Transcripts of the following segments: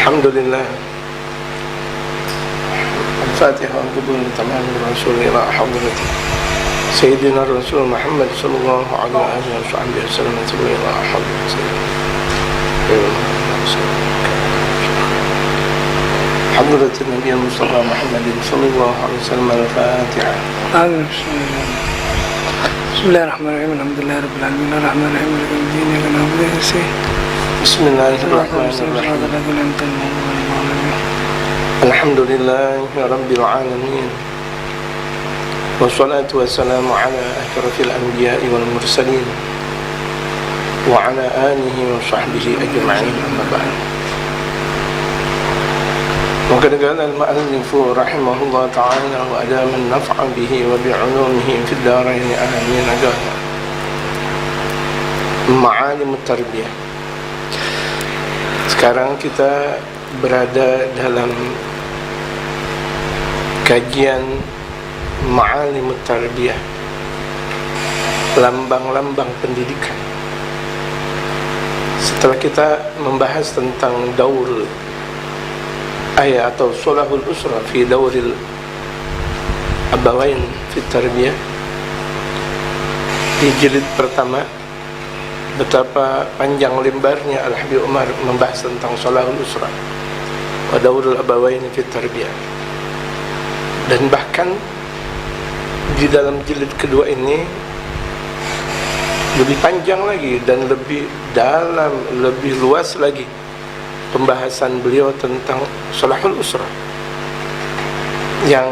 Alhamdulillah. Al-Fatihah wa qubul tamam Rasulillah hadrati Sayyidina Rasul Muhammad sallallahu alaihi wasallam ila hadrati hadrati Nabi Mustafa Muhammad sallallahu alaihi wasallam. Al-Fatihah. Amin. Bismillahirrahmanirrahim. Alhamdulillahi rabbil alamin. Arrahmanirrahim. Maliki yaumiddin. Iyyaka na'budu wa iyyaka nasta'in. Bismillahirrahmanirrahim. Alhamdulillahi rabbil alamin. Wassalatu wassalamu ala asyrafil anbiya'i wal mursalin wa ala alihi wa sahbihi ajma'in. Amma ba'd. وقد قال المؤلف رحمه الله تعالى وأدام النفع به وبعلومه في الدارين آمين. Ma'alim Tarbiyah. Sekarang kita berada dalam kajian Ma'alim Tarbiyah, lambang-lambang pendidikan. Setelah kita membahas tentang daur ayah atau solahul usra fi dauril abawain fi tarbiyah, di jilid pertama, betapa panjang lembarnya Al-Habib Umar membahas tentang solahul usra wa daurul abawain fi tarbiyah. Dan bahkan di dalam jilid kedua ini lebih panjang lagi dan lebih dalam, lebih luas lagi pembahasan beliau tentang solahul usra, yang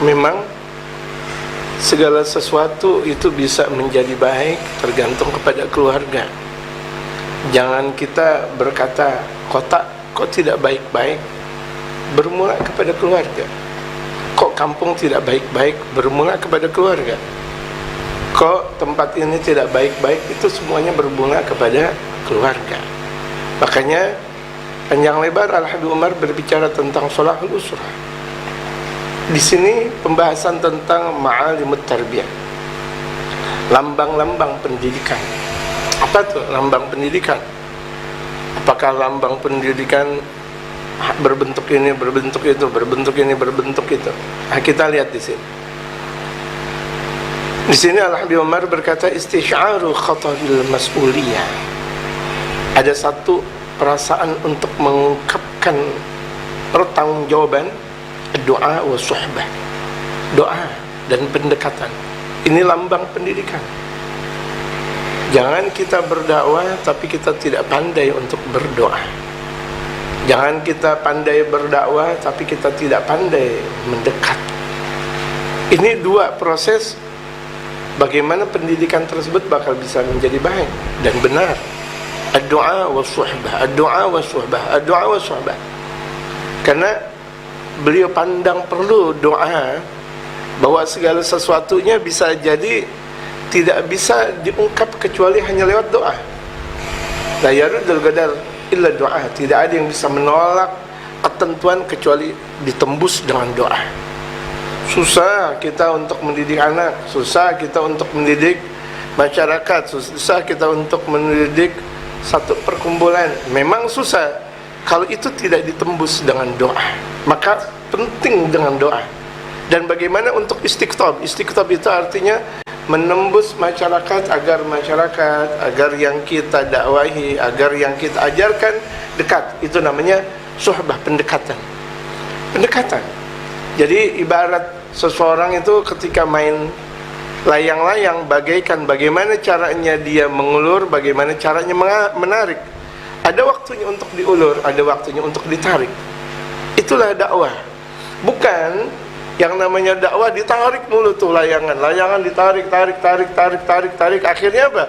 memang segala sesuatu itu bisa menjadi baik tergantung kepada keluarga. Jangan kita berkata kota kok tidak baik-baik, bermula kepada keluarga. Kok kampung tidak baik-baik, bermula kepada keluarga. Kok tempat ini tidak baik-baik, itu semuanya bermula kepada keluarga. Makanya panjang lebar Al-Habib Umar berbicara tentang solahul usra. Di sini pembahasan tentang ma'alimut tarbiyah, lambang-lambang pendidikan. Apa tuh lambang pendidikan? Apakah lambang pendidikan berbentuk ini, berbentuk itu, berbentuk ini, berbentuk itu? Nah, kita lihat di sini. Di sini Al-Habib Umar berkata istisy'aru khataril mas'uliyah. Ada satu perasaan untuk mengungkapkan pertanggungjawaban, doa wa suhbah, doa dan pendekatan. Ini lambang pendidikan. Jangan kita berdakwah tapi kita tidak pandai untuk berdoa. Jangan kita pandai berdakwah tapi kita tidak pandai mendekat. Ini dua proses bagaimana pendidikan tersebut bakal bisa menjadi baik dan benar. Ad-du'a wa suhbah, ad-du'a wa suhbah, ad-du'a wa suhbah. Karena beliau pandang perlu doa, bahwa segala sesuatunya bisa jadi tidak bisa diungkap kecuali hanya lewat doa. La yaruddul qadar illa doa. Tidak ada yang bisa menolak ketentuan kecuali ditembus dengan doa. Susah kita untuk mendidik anak, susah kita untuk mendidik masyarakat, susah kita untuk mendidik satu perkumpulan. Memang susah kalau itu tidak ditembus dengan doa. Maka penting dengan doa. Dan bagaimana untuk istiqtob? Istiqtob itu artinya menembus masyarakat, agar yang kita dakwahi, agar yang kita ajarkan dekat. Itu namanya suhbah, pendekatan. Pendekatan. Jadi ibarat seseorang itu ketika main layang-layang, bagaikan bagaimana caranya dia mengulur, bagaimana caranya menarik. Ada waktunya untuk diulur, ada waktunya untuk ditarik. Itulah dakwah. Bukan yang namanya dakwah ditarik mulu tuh layangan ditarik, tarik. Akhirnya apa?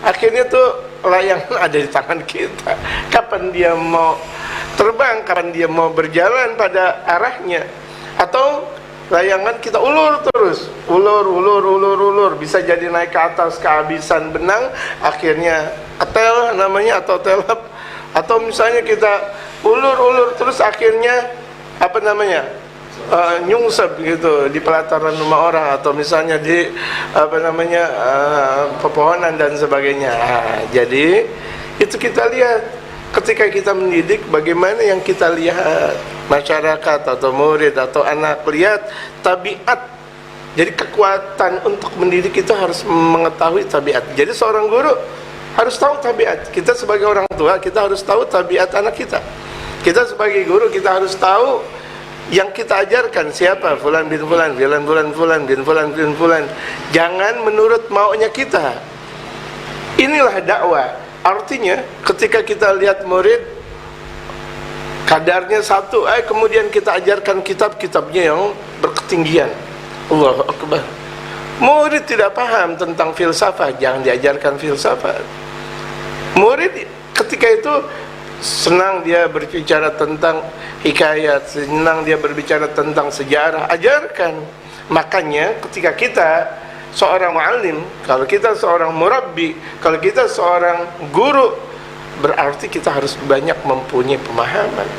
Akhirnya tuh layangan ada di tangan kita. Kapan dia mau terbang, kapan dia mau berjalan pada arahnya. Atau layangan kita ulur terus, ulur, bisa jadi naik ke atas kehabisan benang, akhirnya ketel namanya atau telap, atau misalnya kita ulur terus akhirnya apa namanya nyungsep gitu di pelataran rumah orang, atau misalnya di apa namanya pepohonan dan sebagainya. Jadi itu kita lihat ketika kita mendidik, bagaimana yang kita lihat masyarakat atau murid atau anak, lihat tabiat. Jadi kekuatan untuk mendidik itu harus mengetahui tabiat. Jadi seorang guru harus tahu tabiat. Kita sebagai orang tua, kita harus tahu tabiat anak kita. Kita sebagai guru, kita harus tahu yang kita ajarkan siapa, fulan bin fulan, fulan bin fulan. Jangan menurut maunya kita. Inilah dakwah. Artinya ketika kita lihat murid kadarnya satu, kemudian kita ajarkan kitab-kitabnya yang berketinggian. Allahu Akbar. Murid tidak paham tentang filsafah, jangan diajarkan filsafat. Murid ketika itu senang dia berbicara tentang hikayat, senang dia berbicara tentang sejarah, ajarkan. Makanya ketika kita seorang muallim, kalau kita seorang murabbi, kalau kita seorang guru, berarti kita harus banyak mempunyai pemahaman.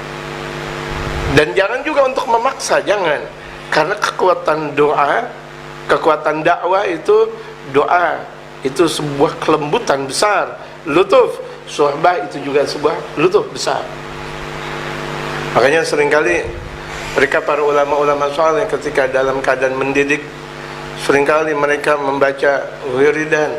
Dan jangan juga untuk memaksa, jangan. Karena kekuatan doa, kekuatan dakwah itu doa, itu sebuah kelembutan besar. Lutuf, suhbah itu juga sebuah lutuf besar. Makanya seringkali mereka para ulama-ulama saleh ketika dalam keadaan mendidik, seringkali mereka membaca wiridan,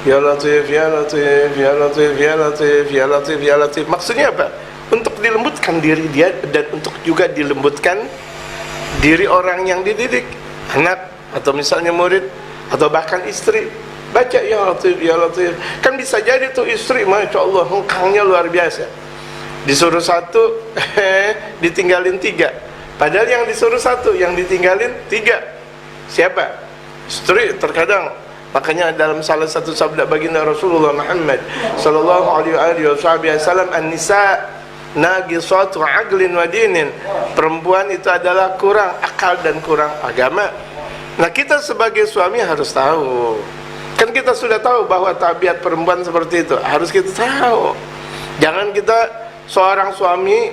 ya latif, ya latif, ya latif, ya latif, ya latif, ya latif. Maksudnya apa? Untuk dilembutkan diri dia dan untuk juga dilembutkan diri orang yang dididik, anak atau misalnya murid atau bahkan istri. Baca ya latif, ya latif. Kan bisa jadi tuh istri, masya Allah, hengkangnya luar biasa. Disuruh satu, ditinggalin tiga. Padahal yang disuruh satu, yang ditinggalin tiga. Siapa? Istri terkadang. Makanya dalam salah satu sabda baginda Rasulullah Muhammad sallallahu alaihi wasallam, an-nisa nagisatu aqlin wa dinin. Perempuan itu adalah kurang akal dan kurang agama. Nah, kita sebagai suami harus tahu. Kan kita sudah tahu bahwa tabiat perempuan seperti itu. Harus kita tahu. Jangan kita seorang suami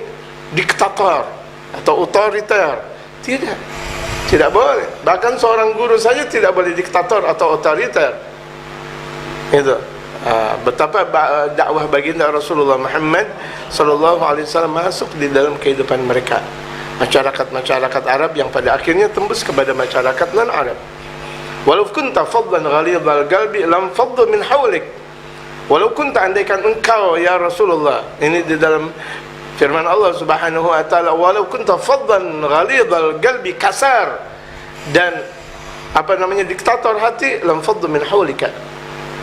diktator atau otoriter. Tidak boleh. Bahkan seorang guru saja tidak boleh diktator atau otoriter. Itu. Betapa dakwah baginda Rasulullah Muhammad sallallahu alaihi wasallam masuk di dalam kehidupan mereka. Masyarakat Arab yang pada akhirnya tembus kepada masyarakat non-Arab. Walau kunta fadlan ghalidhal qalbi lam faddu min hawlik. Walau kunta, andaikan engkau ya Rasulullah, ini di dalam firman Allah Subhanahu wa taala, walau kunta faddan ghalidhal qalbi, kasar dan diktator hati, lam faddu min hawlika,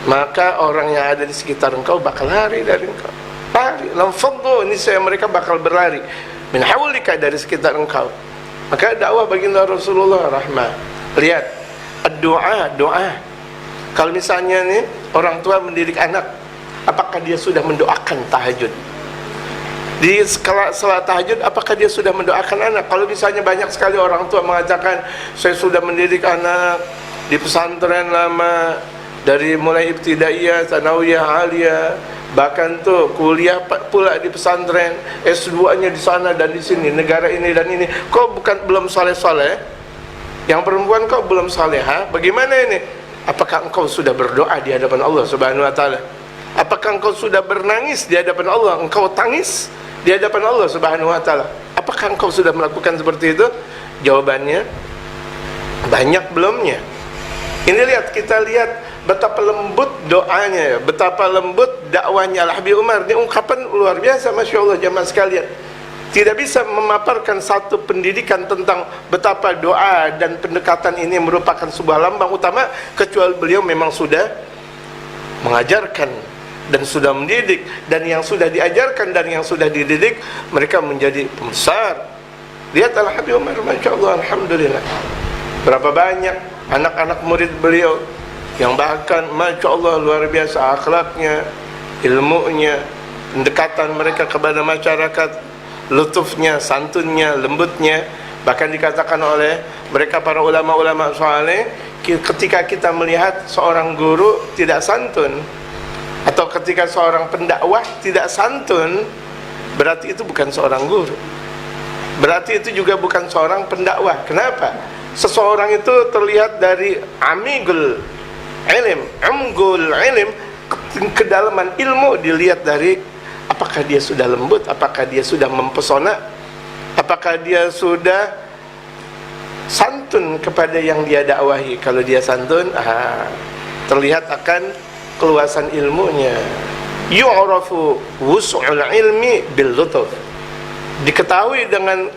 maka orang yang ada di sekitar engkau bakal lari dari engkau. Lari, lam faddu, niscaya mereka bakal berlari min hawlika, dari sekitar engkau. Maka dakwah baginda Rasulullah rahmah. Lihat, doa. Kalau misalnya nih orang tua mendidik anak, apakah dia sudah mendoakan tahajud? Di salat tahajud, apakah dia sudah mendoakan anak? Kalau misalnya banyak sekali orang tua mengatakan, saya sudah mendidik anak di pesantren lama, dari mulai ibtidaiyah, tsanawiyah, aliyah, bahkan tuh kuliah pula di pesantren, S2-nya di sana dan di sini, negara ini dan ini. Kok belum saleh-saleh? Yang perempuan kok belum saleha? Bagaimana ini? Apakah engkau sudah berdoa di hadapan Allah Subhanahu wa taala? Apakah engkau sudah bernangis di hadapan Allah? Engkau tangis di hadapan Allah Subhanahu wa taala. Apakah engkau sudah melakukan seperti itu? Jawabannya banyak belumnya. Ini kita lihat betapa lembut doanya, betapa lembut dakwanya Al-Habib Umar. Ini ungkapan luar biasa, masya Allah jamaah sekalian. Tidak bisa memaparkan satu pendidikan tentang betapa doa dan pendekatan ini merupakan sebuah lambang utama, kecuali beliau memang sudah mengajarkan dan sudah mendidik, dan yang sudah diajarkan dan yang sudah dididik mereka menjadi pembesar. Lihat Al-Habib Umar, masya Allah, alhamdulillah. Berapa banyak anak-anak murid beliau yang bahkan masya Allah luar biasa akhlaknya, ilmunya, pendekatan mereka kepada masyarakat, lutufnya, santunnya, lembutnya. Bahkan dikatakan oleh mereka para ulama-ulama saleh, ketika kita melihat seorang guru tidak santun, atau ketika seorang pendakwah tidak santun, berarti itu bukan seorang guru, berarti itu juga bukan seorang pendakwah. Kenapa? Seseorang itu terlihat dari amigul ilm, kedalaman ilmu dilihat dari apakah apakah dia sudah lembut, apakah dia sudah mempesona, apakah dia sudah santun kepada yang dia dakwahi. Kalau dia santun, terlihat akan keluasan ilmunya. Yu'rafu wus'ul ilmi bil lutuf. Diketahui dengan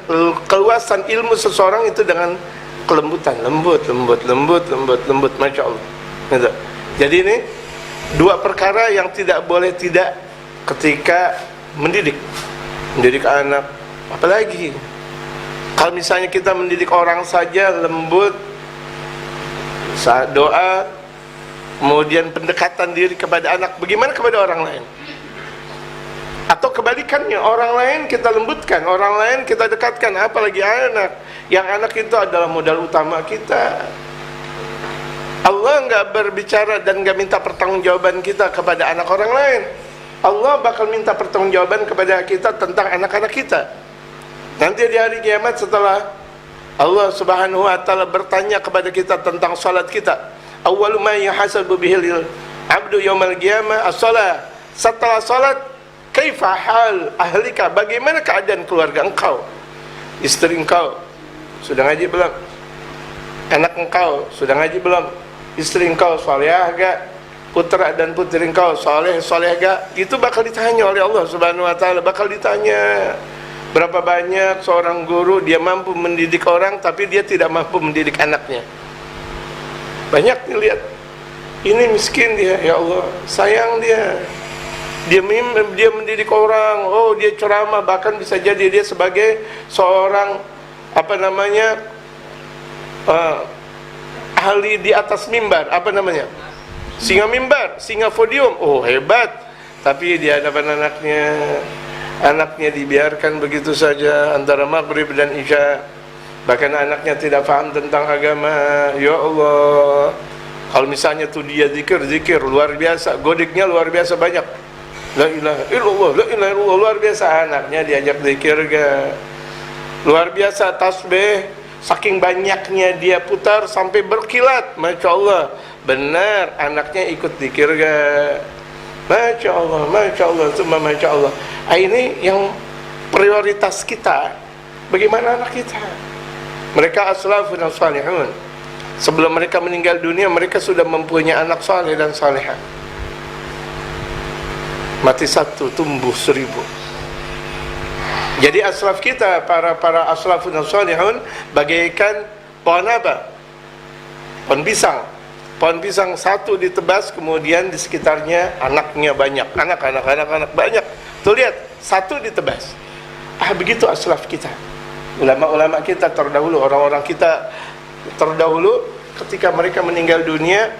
keluasan ilmu seseorang itu dengan kelembutan, lembut, Masya Allah gitu. Jadi ini dua perkara yang tidak boleh tidak ketika mendidik anak. Apalagi kalau misalnya kita mendidik orang saja lembut, saat doa, kemudian pendekatan diri kepada anak, bagaimana kepada orang lain? Atau kebalikannya, orang lain kita lembutkan, orang lain kita dekatkan, apalagi anak. Yang anak itu adalah modal utama kita. Allah nggak berbicara dan nggak minta pertanggungjawaban kita kepada anak orang lain. Allah bakal minta pertanggungjawaban kepada kita tentang anak-anak kita. Nanti di hari kiamat setelah Allah Subhanahu wa taala bertanya kepada kita tentang salat kita, awwalu ma yuhasabu bihil abdu yaumal qiyamah as-shalah. Setelah salat, kaifa hal ahlika, bagaimana keadaan keluarga engkau, istri engkau sudah ngaji belum, anak engkau sudah ngaji belum, istri engkau salehah gak, putra dan putri engkau saleh gak. Itu bakal ditanya oleh Allah Subhanahu wa taala, bakal ditanya. Berapa banyak seorang guru dia mampu mendidik orang tapi dia tidak mampu mendidik anaknya. Banyak nih, lihat, ini miskin dia, ya Allah sayang dia mendidik orang, oh dia ceramah, bahkan bisa jadi dia sebagai seorang ahli di atas mimbar, singa mimbar, singa podium, oh hebat. Tapi di hadapan anaknya dibiarkan begitu saja antara maghrib dan isya. Bahkan anaknya tidak paham tentang agama. Ya Allah, kalau misalnya tuh dia zikir luar biasa, godiknya luar biasa banyak, la ilaha illallah luar biasa, anaknya diajak zikir gak? Luar biasa tasbih, saking banyaknya dia putar sampai berkilat, Masya Allah. Benar, anaknya ikut zikir gak? Masya Allah, cuma Masya Allah. Ini yang prioritas kita. Bagaimana anak kita? Mereka aslafun salihun. Sebelum mereka meninggal dunia, mereka sudah mempunyai anak saleh dan salihah. Mati satu, tumbuh 1000. Jadi aslaf kita, para aslafun salihun, bagaikan pohon apa? Pohon pisang. Pohon pisang satu ditebas, kemudian di sekitarnya anaknya banyak, anak banyak. Tuh lihat, satu ditebas. Begitu aslaf kita. Ulama-ulama kita terdahulu, orang-orang kita terdahulu, ketika mereka meninggal dunia,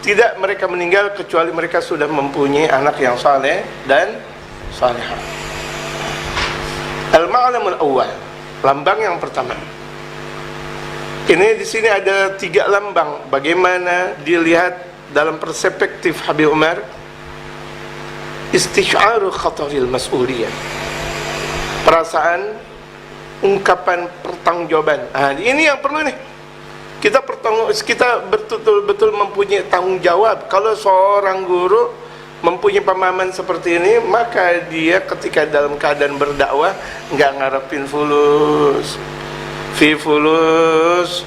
tidak mereka meninggal kecuali mereka sudah mempunyai anak yang saleh dan salihah. Al-ma'lamul awwal, lambang yang pertama. Ini di sini ada 3 lambang. Bagaimana dilihat dalam perspektif Habib Umar? Istisy'aru khataril mas'uliyah. Perasaan, ungkapan pertanggungjawaban. Ini yang perlu nih. Kita betul-betul mempunyai tanggung jawab. Kalau seorang guru mempunyai pemahaman seperti ini, maka dia ketika dalam keadaan berdakwah nggak ngarepin fulus. Fi fulus,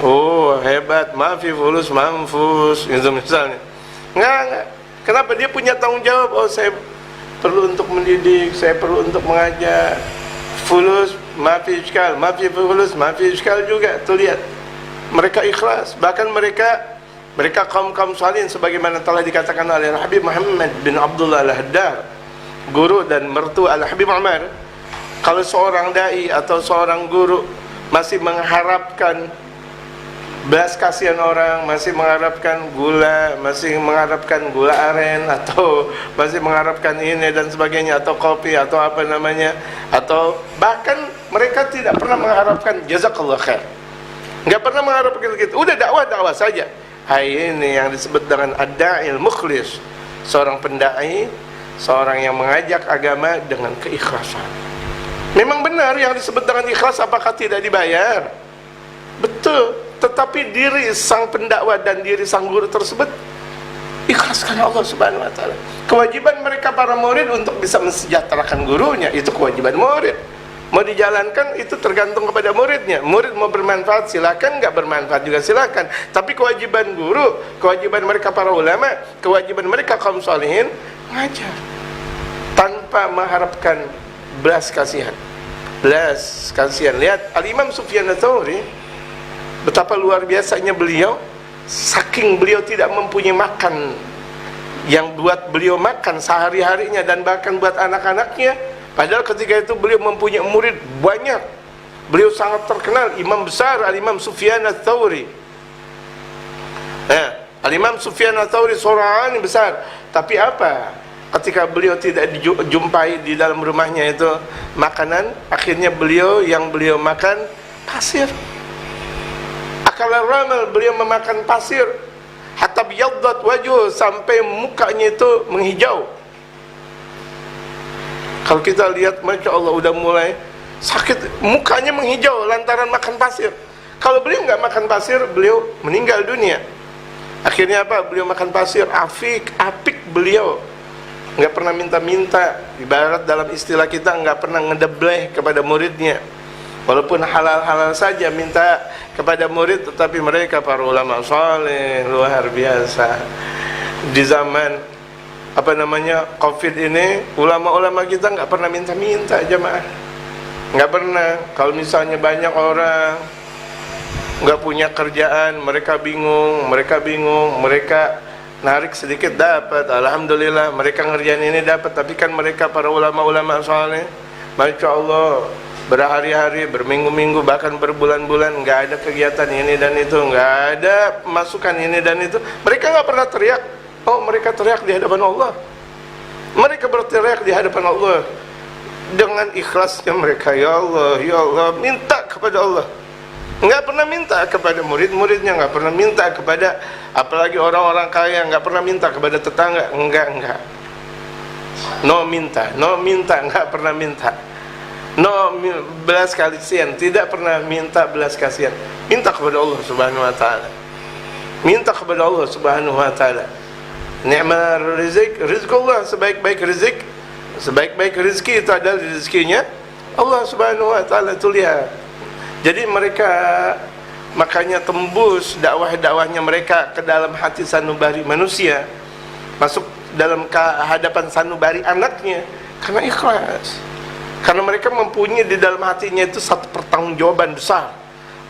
oh hebat, fi fulus manfus, itu misalnya. Enggak. Kenapa? Dia punya tanggung jawab. Oh, saya perlu untuk mendidik, saya perlu untuk mengajar. Fulus, fi iskal, fi fulus, fi iskal juga. Tuh lihat, mereka ikhlas. Bahkan mereka kaum salihin, sebagaimana telah dikatakan oleh Habib Muhammad bin Abdullah Al-Haddad, guru dan mertua Al-Habib Umar. Kalau seorang dai atau seorang guru masih mengharapkan belas kasihan orang, masih mengharapkan gula, masih mengharapkan gula aren, atau masih mengharapkan ini dan sebagainya, atau kopi, atau apa namanya, atau bahkan mereka tidak pernah mengharapkan jazakallah khair, nggak pernah mengharapkan gitu, udah dakwah saja. Ini yang disebut dengan ad-da'il mukhlis, seorang pendai, seorang yang mengajak agama dengan keikhlasan. Memang benar yang disebut dengan ikhlas, apakah tidak dibayar? Betul, tetapi diri sang pendakwa dan diri sang guru tersebut Ikhlas karena Allah Subhanahu wa taala. Kewajiban mereka para murid untuk bisa mensejahterakan gurunya, itu kewajiban murid. Mau dijalankan itu tergantung kepada muridnya. Murid mau bermanfaat silakan, nggak bermanfaat juga silakan. Tapi kewajiban guru, kewajiban mereka para ulama, kewajiban mereka kaum salihin ngajar tanpa mengharapkan belas kasihan. Belas kasihan. Lihat Al-Imam Sufyan Ats-Tsauri, betapa luar biasanya beliau. Saking beliau tidak mempunyai makan yang buat beliau makan sehari-harinya dan bahkan buat anak-anaknya, padahal ketika itu beliau mempunyai murid banyak. Beliau sangat terkenal, imam besar Al-Imam Sufyan Ats-Tsauri. Al-Imam Sufyan Ats-Tsauri seorang yang besar, tapi apa? Ketika beliau tidak dijumpai di dalam rumahnya itu makanan, akhirnya yang beliau makan pasir. Akala ramal, beliau memakan pasir. Hatta biyaddat wajhu, sampai mukanya itu menghijau. Kalau kita lihat, Masya Allah, udah mulai sakit, mukanya menghijau lantaran makan pasir. Kalau beliau nggak makan pasir, beliau meninggal dunia. Akhirnya apa? Beliau makan pasir, apik beliau. Nggak pernah minta-minta, ibarat dalam istilah kita nggak pernah ngedebleh kepada muridnya. Walaupun halal-halal saja minta kepada murid, tetapi mereka para ulama saleh luar biasa. Di zaman Covid ini, ulama-ulama kita nggak pernah minta-minta jemaah. Nggak pernah. Kalau misalnya banyak orang nggak punya kerjaan, mereka bingung, mereka narik sedikit dapat, alhamdulillah, mereka ngerjain ini dapat. Tapi kan mereka para ulama-ulama saleh, Masya Allah, berhari-hari, berminggu-minggu, bahkan berbulan-bulan nggak ada kegiatan ini dan itu, nggak ada masukan ini dan itu. Mereka nggak pernah teriak. Oh, mereka teriak di hadapan Allah. Mereka berteriak di hadapan Allah dengan ikhlasnya mereka, ya Allah, minta kepada Allah. Nggak pernah minta kepada murid-muridnya, nggak pernah minta kepada, apalagi orang-orang kaya, nggak pernah minta kepada tetangga, enggak. No minta, nggak pernah minta. No belas kasihan, tidak pernah minta belas kasihan. Minta kepada Allah Subhanahu wa taala. Minta kepada Allah Subhanahu wa taala. Ni'mal rizqullah, sebaik-baik rezeki. Sebaik-baik rezeki itu adalah rezekinya Allah Subhanahu wa taala, itu lihat. Jadi mereka makanya tembus dakwah-dakwahnya mereka ke dalam hati sanubari manusia, masuk dalam hadapan sanubari anaknya karena ikhlas. Karena mereka mempunyai di dalam hatinya itu satu pertanggungjawaban besar.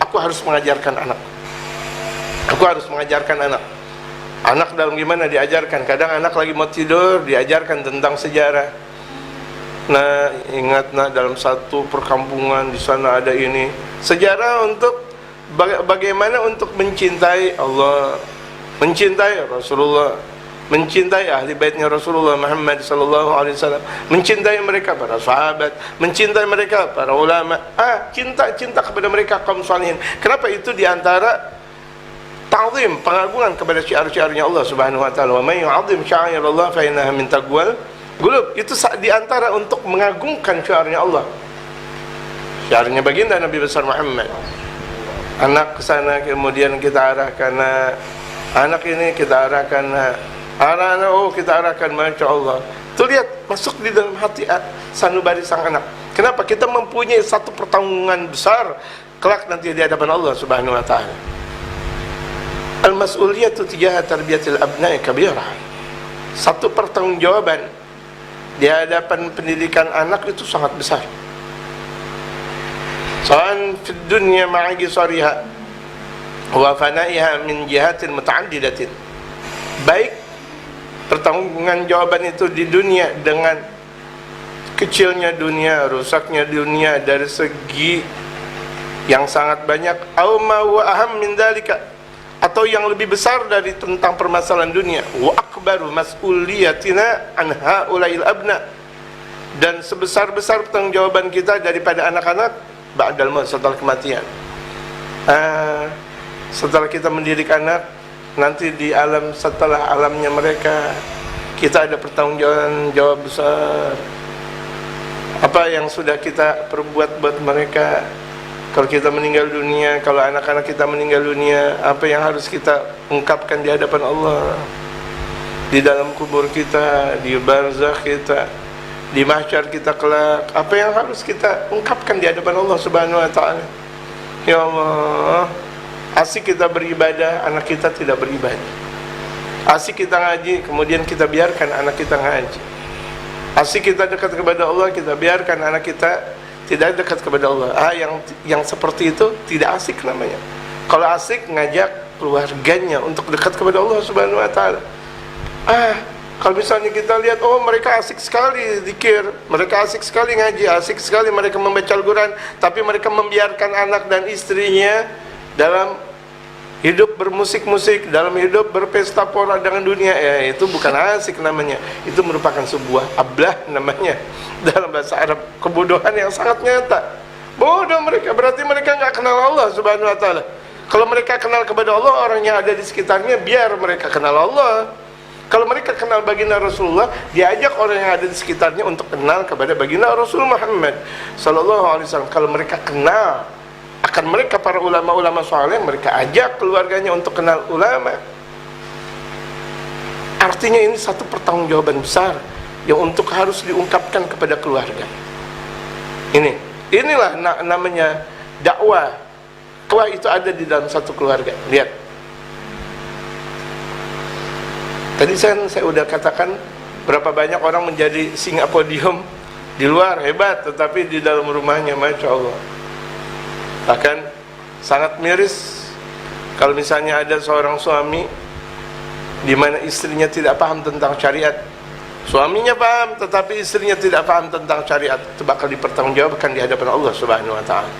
Aku harus mengajarkan anak. Aku harus mengajarkan anak. Anak dalam gimana diajarkan? Kadang anak lagi mau tidur, diajarkan tentang sejarah. Nah, ingat dalam satu perkampungan di sana ada ini. Sejarah untuk bagaimana untuk mencintai Allah, mencintai Rasulullah, mencintai ahli baitnya Rasulullah Muhammad sallallahu alaihi wasallam, mencintai mereka para sahabat, mencintai mereka para ulama. Cinta kepada mereka kaum salihin. Kenapa itu diantara ta'zim, pengagungan kepada syiar-syiarnya Allah Subhanahu wa taala. Wa may yu'azzim sya'airallah fa innaha min taqwal qulub. Itu diantara untuk mengagungkan syiarnya Allah. Syiarnya baginda Nabi besar Muhammad. Anak ke sana, kemudian kita arahkan anak ini, kita arahkan anak-anak, kita arahkan, Masya Allah. Itu lihat, masuk di dalam hati sanubari sang anak. Kenapa? Kita mempunyai satu pertanggungan besar kelak nanti di hadapan Allah Subhanahu wa taala. Al-mas'uliyatu tijaha tarbiyatil abna'i kabirah. Satu pertanggungjawaban di hadapan pendidikan anak itu sangat besar. Sa'an fid dunya ma'a qisariha wa fana'iha min jihatin muta'addidatin. Baik pertanggungan jawaban itu di dunia dengan kecilnya dunia, rusaknya dunia dari segi yang sangat banyak, au ma wa aham min dalika, atau yang lebih besar dari tentang permasalahan dunia, wa akbaru mas'uliyatina an haula'il abna, dan sebesar-besar pertanggungjawaban kita daripada anak-anak ba'dal maut, setelah kematian. Setelah kita mendidik anak, nanti di alam setelah alamnya mereka, kita ada pertanggungjawaban besar. Apa yang sudah kita perbuat buat mereka? Kalau kita meninggal dunia, kalau anak-anak kita meninggal dunia, apa yang harus kita ungkapkan di hadapan Allah? di dalam kubur kita, di barzakh kita, di mahsyar kita kelak. Apa yang harus kita ungkapkan di hadapan Allah Subhanahu wa taala? Ya Allah, asik kita beribadah, anak kita tidak beribadah. Asik kita ngaji, kemudian kita biarkan anak kita ngaji. Asik kita dekat kepada Allah, kita biarkan anak kita tidak dekat kepada Allah. Yang seperti itu tidak asik namanya. Kalau asik, ngajak keluarganya untuk dekat kepada Allah Subhanahu wa taala. Kalau misalnya kita lihat, oh mereka asik sekali zikir, mereka asik sekali ngaji, asik sekali mereka membaca Al-Quran, tapi mereka membiarkan anak dan istrinya dalam hidup bermusik-musik, dalam hidup berpesta pora dengan dunia, ya itu bukan asik namanya. Itu merupakan sebuah ablah namanya dalam bahasa Arab, kebodohan yang sangat nyata. Bodoh mereka, berarti mereka nggak kenal Allah Subhanahu wa taala. Kalau mereka kenal kepada Allah, orang yang ada di sekitarnya biar mereka kenal Allah. Kalau mereka kenal baginda Rasulullah, diajak orang yang ada di sekitarnya untuk kenal kepada baginda Rasul Muhammad sallallahu alaihi wasallam. Kalau mereka kenal akan mereka para ulama-ulama saleh, mereka ajak keluarganya untuk kenal ulama. Artinya ini satu pertanggungjawaban besar yang untuk harus diungkapkan kepada keluarga. Inilah namanya dakwah. Dakwah itu ada di dalam satu keluarga. Lihat. Tadi saya udah katakan berapa banyak orang menjadi singa podium di luar hebat, tetapi di dalam rumahnya Masya Allah. Bahkan sangat miris kalau misalnya ada seorang suami di mana istrinya tidak paham tentang syariat. Suaminya paham tetapi istrinya tidak paham tentang syariat. Itu bakal dipertanggungjawabkan di hadapan Allah Subhanahu wa taala.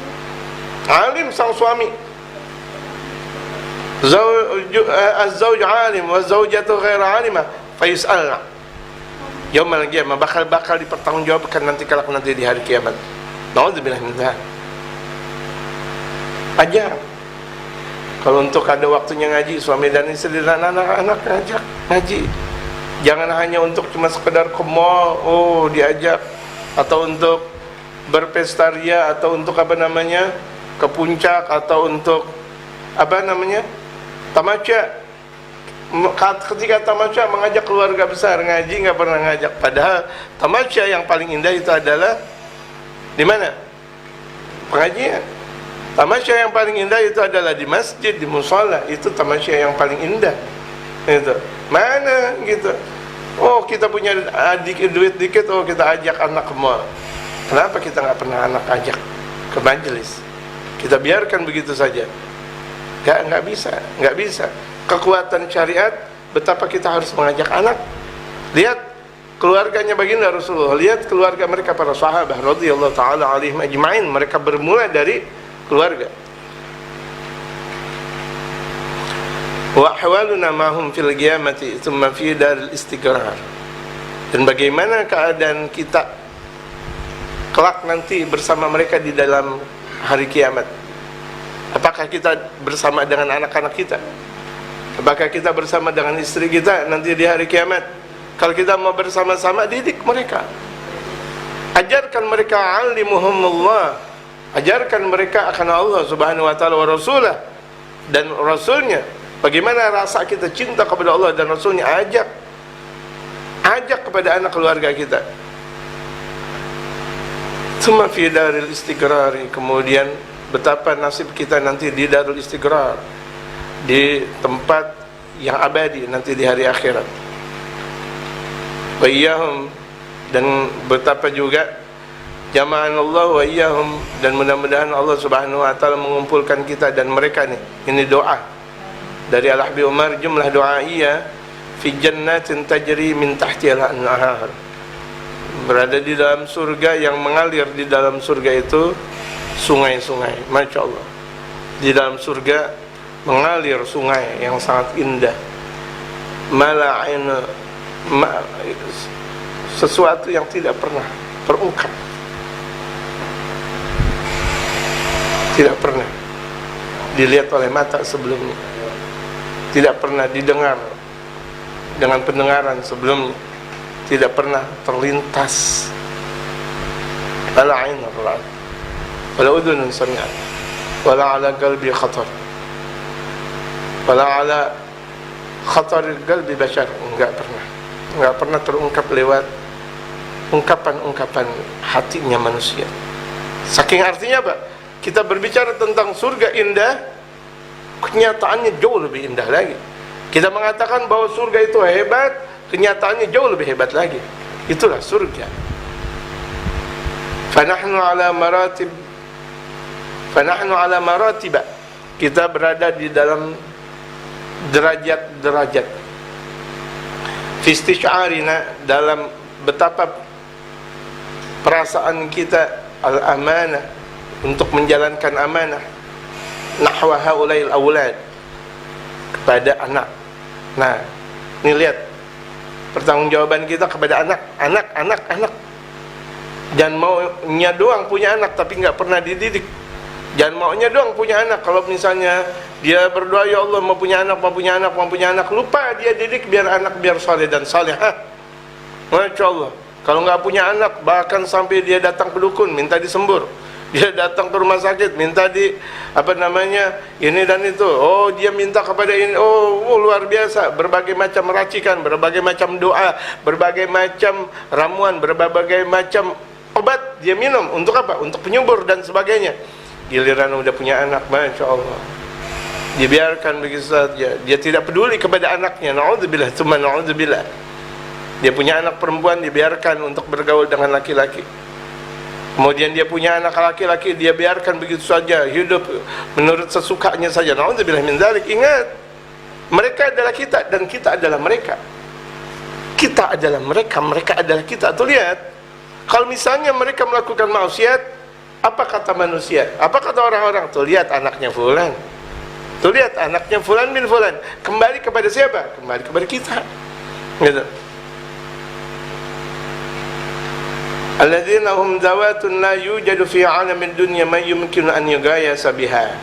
Alim sang suami, az-zawj alim wa zawjatu ghair alimah fayus'alna yaumil qiyamah, bakal dipertanggungjawabkan nanti di hari kiamat. Nauzubillah min dzalik. Ajar. Kalau untuk ada waktunya ngaji, suami dan istri dan anak-anak ngajak ngaji. Jangan hanya untuk cuma sekedar ke mall, diajak, atau untuk berpesta ria, atau untuk ke puncak, atau untuk tamasya. Ketika tamasya mengajak keluarga besar ngaji, nggak pernah ngajak. Padahal tamasya yang paling indah itu adalah di mana? Pengajian. Tamasya yang paling indah itu adalah di masjid, di mushola. Itu tamasya yang paling indah. Itu mana gitu? Oh kita punya duit dikit, kita ajak anak ke mall. Kenapa kita nggak pernah anak ajak ke majelis? Kita biarkan begitu saja. Nggak bisa. Kekuatan syariat, betapa kita harus mengajak anak. Lihat keluarganya baginda Rasulullah, lihat keluarga mereka para sahabat radhiyallahu taala alaihim ajma'in. Mereka bermula dari keluarga. Wa ahwaluna mahum fil qiyamati thumma fi daril istiqrar. Dan bagaimana keadaan kita kelak nanti bersama mereka di dalam hari kiamat? Apakah kita bersama dengan anak-anak kita? Apakah kita bersama dengan istri kita nanti di hari kiamat? Kalau kita mau bersama-sama, didik mereka. Ajarkan mereka alimuhumullah. Ajarkan mereka akan Allah Subhanahu wa taala wa rasulah dan rasulnya. Bagaimana rasa kita cinta kepada Allah dan rasulnya, ajak kepada anak keluarga kita. Tsumma fi daril istiqrar, kemudian betapa nasib kita nanti di darul istiqrar, di tempat yang abadi nanti di hari akhirat. Wa iyyahum, dan betapa juga jama'an Allah wa iyyahum, dan mudah-mudahan Allah Subhanahu wa taala mengumpulkan kita dan mereka nih. Ini doa dari Al-Habib Umar, jumlah doaiyah fi jannatin tajri min tahtiha al-anhar. Berada di dalam surga yang mengalir di dalam surga itu sungai-sungai. Masya Allah, di dalam surga mengalir sungai yang sangat indah. Sesuatu yang tidak pernah terungkap, tidak pernah dilihat oleh mata sebelumnya, tidak pernah didengar dengan pendengaran sebelumnya, tidak pernah terlintas ala ain ra'at wala udhun sami'at wala ala qalbi khatar wala ala khatar qalbi bashar. Enggak pernah. nggak pernah terungkap lewat ungkapan-ungkapan hatinya manusia. Saking artinya apa? Kita berbicara tentang surga indah, kenyataannya jauh lebih indah lagi. Kita mengatakan bahwa surga itu hebat, kenyataannya jauh lebih hebat lagi. Itulah surga. Fanahnu ala maratib. Kita berada di dalam derajat-derajat. Fi istisyarina, dalam betapa perasaan kita al-amanah, untuk menjalankan amanah nahwa haulail aulad, kepada anak. Nah, ini lihat pertanggungjawaban kita kepada anak. Jangan maunya doang punya anak tapi nggak pernah dididik. Jangan maunya doang punya anak. Kalau misalnya dia berdoa, ya Allah mau punya anak, lupa dia didik biar anak biar saleh dan salihah. Masya Allah. Kalau nggak punya anak, bahkan sampai dia datang ke dukun minta disembur, dia datang ke rumah sakit minta ini dan itu. Oh, dia minta kepada ini. Oh, luar biasa. Berbagai macam racikan, berbagai macam doa, berbagai macam ramuan, berbagai macam obat dia minum. Untuk apa? Untuk penyubur dan sebagainya. Giliran udah punya anak, Masya Allah, dibiarkan begitu saja. Dia tidak peduli kepada anaknya. Na'udzubillah, tsumma na'udzubillah. Dia punya anak perempuan, dibiarkan untuk bergaul dengan laki-laki. Kemudian dia punya anak laki-laki, dia biarkan begitu saja hidup menurut sesukanya saja. Na'udzubillah min dzalik. Ingat, mereka adalah kita dan kita adalah mereka. Kita adalah mereka, mereka adalah kita. Tuh lihat, kalau misalnya mereka melakukan maksiat, apa kata manusia? Apa kata orang-orang? Tuh lihat anaknya fulan. Tuh lihat anaknya fulan bin fulan. Kembali kepada siapa? Kembali kepada kita. Gitu. Alladzina hum zawatun la yujadu fi 'alamin dunya man yumkinu an yugayasa biha.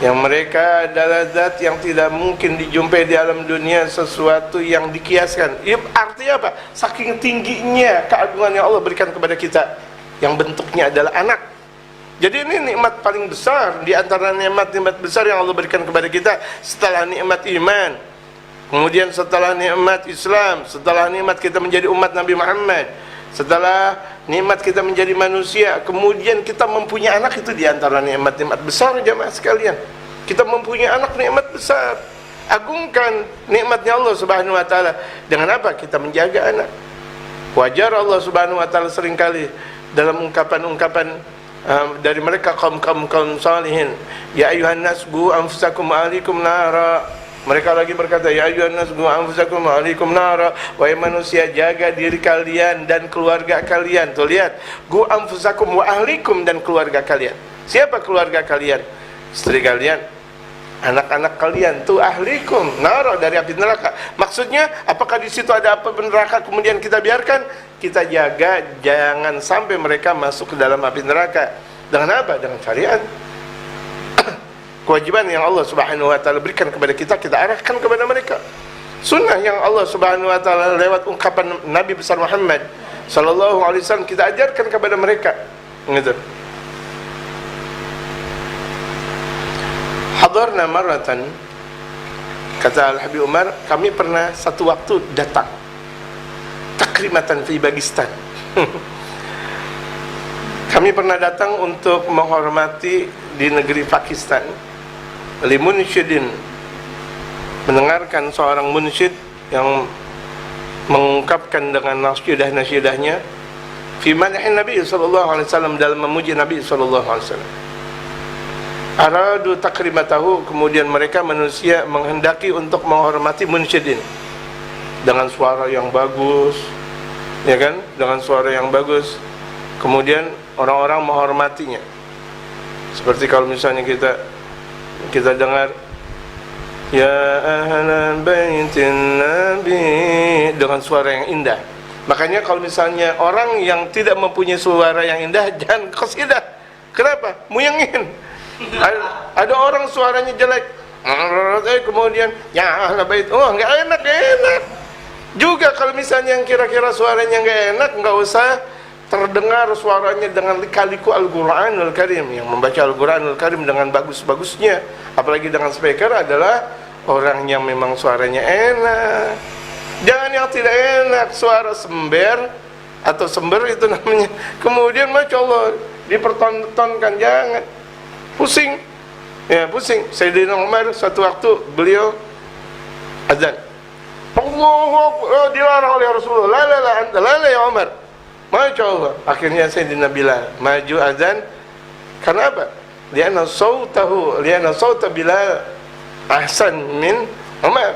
Yang mereka adalah zat yang tidak mungkin dijumpai di alam dunia, sesuatu yang dikiaskan. Artinya apa? Saking tingginya keagungan yang Allah berikan kepada kita, yang bentuknya adalah anak. Jadi ini nikmat paling besar di antara nikmat-nikmat besar yang Allah berikan kepada kita setelah nikmat iman. Kemudian setelah nikmat Islam, setelah nikmat kita menjadi umat Nabi Muhammad, setelah nikmat kita menjadi manusia, kemudian kita mempunyai anak, itu di antara nikmat-nikmat besar jemaah sekalian. Kita mempunyai anak nikmat besar. Agungkan nikmatnya Allah Subhanahu wa taala. Dengan apa? Kita menjaga anak. Wajar Allah Subhanahu wa taala seringkali dalam ungkapan-ungkapan dari mereka kaum salihin, ya ayuhan nas qu anfusakum wa ahlikum nara. Mereka lagi berkata, ya ayuhan nas qu anfusakum wa ahlikum nara. Wahai manusia, jaga diri kalian dan keluarga kalian. Tuh lihat, qu anfusakum wa ahlikum, dan keluarga kalian. Siapa keluarga kalian? Istri kalian, anak-anak kalian. Tuh ahlikum nara, dari api neraka. Maksudnya apakah di situ ada api neraka kemudian kita biarkan? Kita jaga jangan sampai mereka masuk ke dalam api neraka. Dengan apa? Dengan syariat. Kewajiban yang Allah Subhanahu wa taala berikan kepada kita, kita arahkan kepada mereka. Sunnah yang Allah Subhanahu wa taala lewat ungkapan Nabi besar Muhammad sallallahu alaihi wasallam kita ajarkan kepada mereka. Gitu. Hadarna marratan, kata Al-Habib Umar, kami pernah satu waktu datang takrimatan fi Bagistan. Kami pernah datang untuk menghormati di negeri Pakistan, limunsyidin, mendengarkan seorang munsyid yang mengungkapkan dengan nasyidah-nasyidahnya fi madhin Nabi sallallahu alaihi wasallam, dalam memuji Nabi sallallahu alaihi wasallam. Aradu takrimatahu, kemudian mereka manusia menghendaki untuk menghormati munsyidin dengan suara yang bagus, ya kan, dengan suara yang bagus. Kemudian orang-orang menghormatinya. Seperti kalau misalnya kita dengar ya ahlan baitin nabi dengan suara yang indah. Makanya kalau misalnya orang yang tidak mempunyai suara yang indah, jangan qasidah. Kenapa? Muyengin. Ada orang suaranya jelek, kemudian ya ahlan bait, oh enggak enak. Juga kalau misalnya yang kira-kira suaranya enggak enak, enggak usah terdengar suaranya dengan lika-liku Al-Quranul Karim. Yang membaca Al-Quranul Karim dengan bagus-bagusnya, apalagi dengan speaker, adalah orang yang memang suaranya enak. Jangan yang tidak enak, suara sember atau sember itu namanya. Kemudian Masya Allah dipertontonkan, jangan. Pusing. Ya, pusing. Sayyidina Umar suatu waktu beliau azan. Allahu Akbar, dilarang oleh Rasulullah. La ya Umar. Masya Allah. Akhirnya Sayyidina Bilal maju azan. Karena apa? Lianna sauta Bilal ahsan min Umar.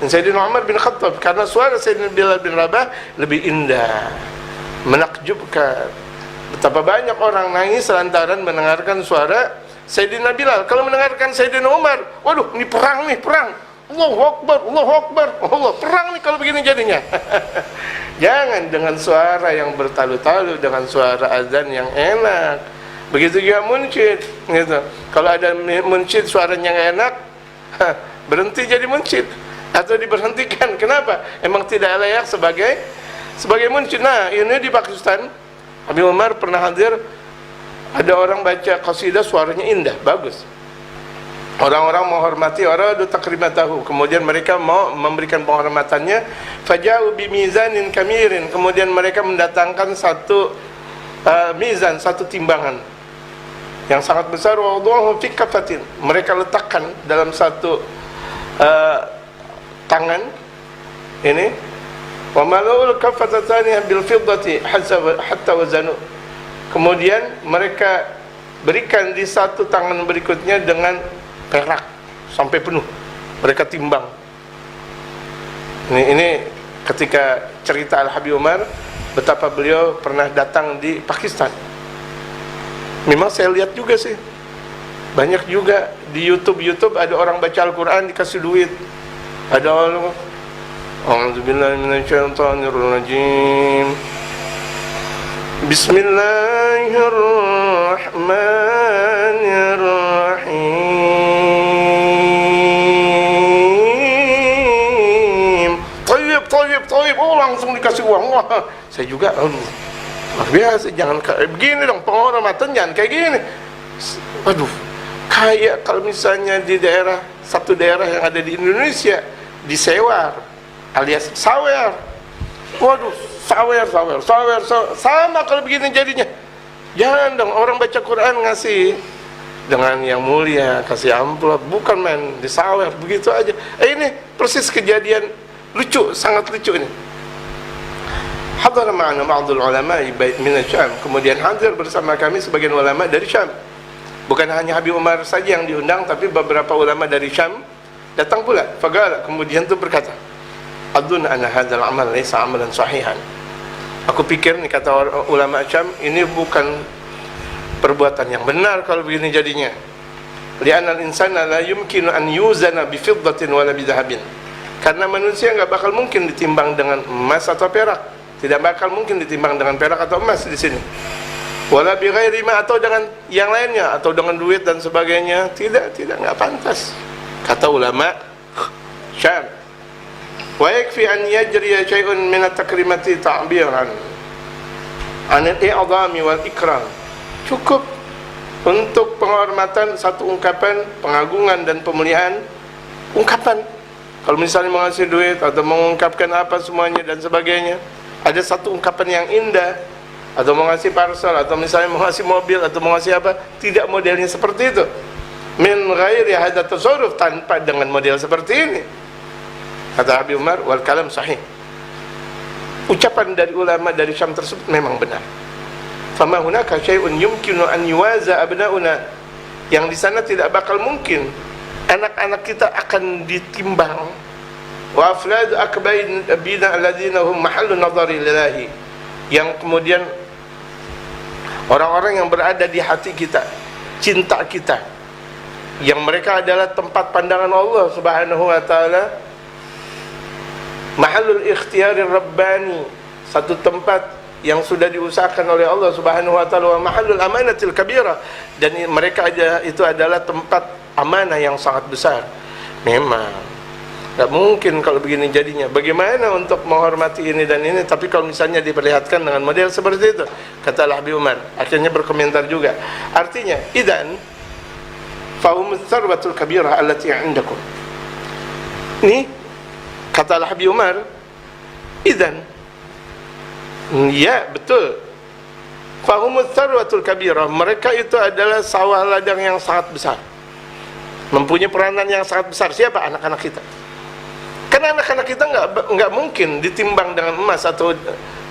Dan Sayyidina Umar bin Khattab, karena suara Sayyidina Bilal bin Rabah lebih indah, menakjubkan. Betapa banyak orang nangis lantaran mendengarkan suara Sayyidina Bilal. Kalau mendengarkan Sayyidina Umar, waduh, ini perang nih, perang. Allahu Akbar, Allahu Akbar. Allah, perang nih kalau begini jadinya. Jangan dengan suara yang bertalu-talu, dengan suara azan yang enak. Begitu juga munsyid, gitu. Kalau ada munsyid suaranya yang enak, berhenti jadi munsyid atau diberhentikan. Kenapa? Emang tidak layak sebagai munsyid. Nah, ini di Pakistan, Habib Umar pernah hadir, ada orang baca qasidah suaranya indah, bagus. Orang-orang menghormati, aradu takrimatahu, kemudian mereka mau memberikan penghormatannya. Faja'u bimizanin kamirin, kemudian mereka mendatangkan satu mizan, satu timbangan yang sangat besar. Wa wada'uhu fi kafatin, mereka letakkan dalam satu tangan ini. Wa mala'ul kafatatani bil fiddati hatta wazanu, kemudian mereka berikan di satu tangan berikutnya dengan perak sampai penuh, mereka timbang. Ini ketika cerita Al-Habib Umar, betapa beliau pernah datang di Pakistan. Memang saya lihat juga sih, banyak juga di YouTube ada orang baca Al-Quran dikasih duit. Ada orang, a'udzubillahi minasyaitonirrajim, bismillahirrahmanirrahim, tayyib, oh langsung dikasih uang. Wah, saya juga luar biasa. Jangan kayak begini dong, penghormatan jangan kayak gini. Waduh, kayak kalau misalnya di satu daerah yang ada di Indonesia disewar alias sawer. Waduh, sawer sama kalau begini jadinya. Jangan dong, orang baca Quran ngasih dengan yang mulia, kasih amplop, bukan main disawer begitu aja. Ini persis kejadian lucu, sangat lucu ini. Hadar ma'ana ba'dul ulama min Syam, kemudian hadir bersama kami sebagian ulama dari Syam. Bukan hanya Habib Umar saja yang diundang, tapi beberapa ulama dari Syam datang pula. Faqala, kemudian tu berkata, adun anna hadzal amal laysa amalan sahihan. Aku pikir nih, kata ulama Syam, ini bukan perbuatan yang benar kalau begini jadinya. Li'anna al-insana la yumkinu an yuzana bi fiddatin wala bi dhahabin. Karena manusia enggak bakal mungkin ditimbang dengan emas atau perak. Tidak bakal mungkin ditimbang dengan perak atau emas di sini. Wala bi ghairi ma, atau dengan yang lainnya, atau dengan duit dan sebagainya. Tidak enggak pantas. Kata ulama Syam. Wa yakfi an yajriya syai'un min at-takrimati ta'biran an al-i'dhami wal ikram. Cukup untuk penghormatan satu ungkapan, pengagungan dan pemuliaan, ungkapan. Kalau misalnya mengasih duit atau mengungkapkan apa semuanya dan sebagainya, ada satu ungkapan yang indah, atau mengasih parcel, atau misalnya mengasih mobil, atau mengasih apa, tidak modelnya seperti itu. Min ghairi hadza tasarruf, tanpa dengan model seperti ini. Kata Habib Umar, wal kalam sahih. Ucapan dari ulama dari Syam tersebut memang benar. Fama hunaka syai'un yumkinu an yuwaza abna'una, yang di sana tidak bakal mungkin anak-anak kita akan ditimbang. Wa aflad akbain bina alladziina hum mahallu nadhari lillahi, yang kemudian orang-orang yang berada di hati kita, cinta kita, yang mereka adalah tempat pandangan Allah Subhanahu wa taala, mahallul ikhtiyari rabbani, satu tempat yang sudah diusahakan oleh Allah Subhanahu wa taala, wa mahallul amanatil kabira, dan mereka itu adalah tempat amanah yang sangat besar. Memang tidak mungkin kalau begini jadinya. Bagaimana untuk menghormati ini dan ini, tapi kalau misalnya diperlihatkan dengan model seperti itu, kata Habib Umar. Akhirnya berkomentar juga. Artinya, idan fahum tsarwatul kabirah allati 'indakum. Ini kata Habib Umar, Idzan, ya betul, fahumus tsarwatul kabirah, mereka itu adalah sawah ladang yang sangat besar, mempunyai peranan yang sangat besar. Siapa? Anak-anak kita. Karena anak-anak kita nggak mungkin ditimbang dengan emas atau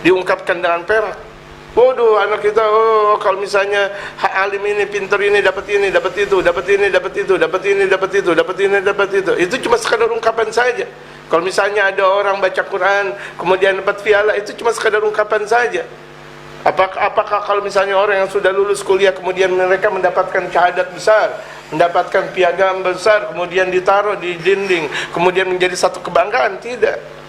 diungkapkan dengan perak. Waduh, anak kita, oh kalau misalnya alim ini, pintar ini, dapat ini, dapat itu, dapat ini, dapat itu, dapat ini, dapat itu, dapat ini, dapat itu cuma sekadar ungkapan saja. Kalau misalnya ada orang baca Quran kemudian dapat piala, itu cuma sekadar ungkapan saja. Apakah kalau misalnya orang yang sudah lulus kuliah kemudian mereka mendapatkan syahadat besar, mendapatkan piagam besar, kemudian ditaruh di dinding, kemudian menjadi satu kebanggaan? Tidak.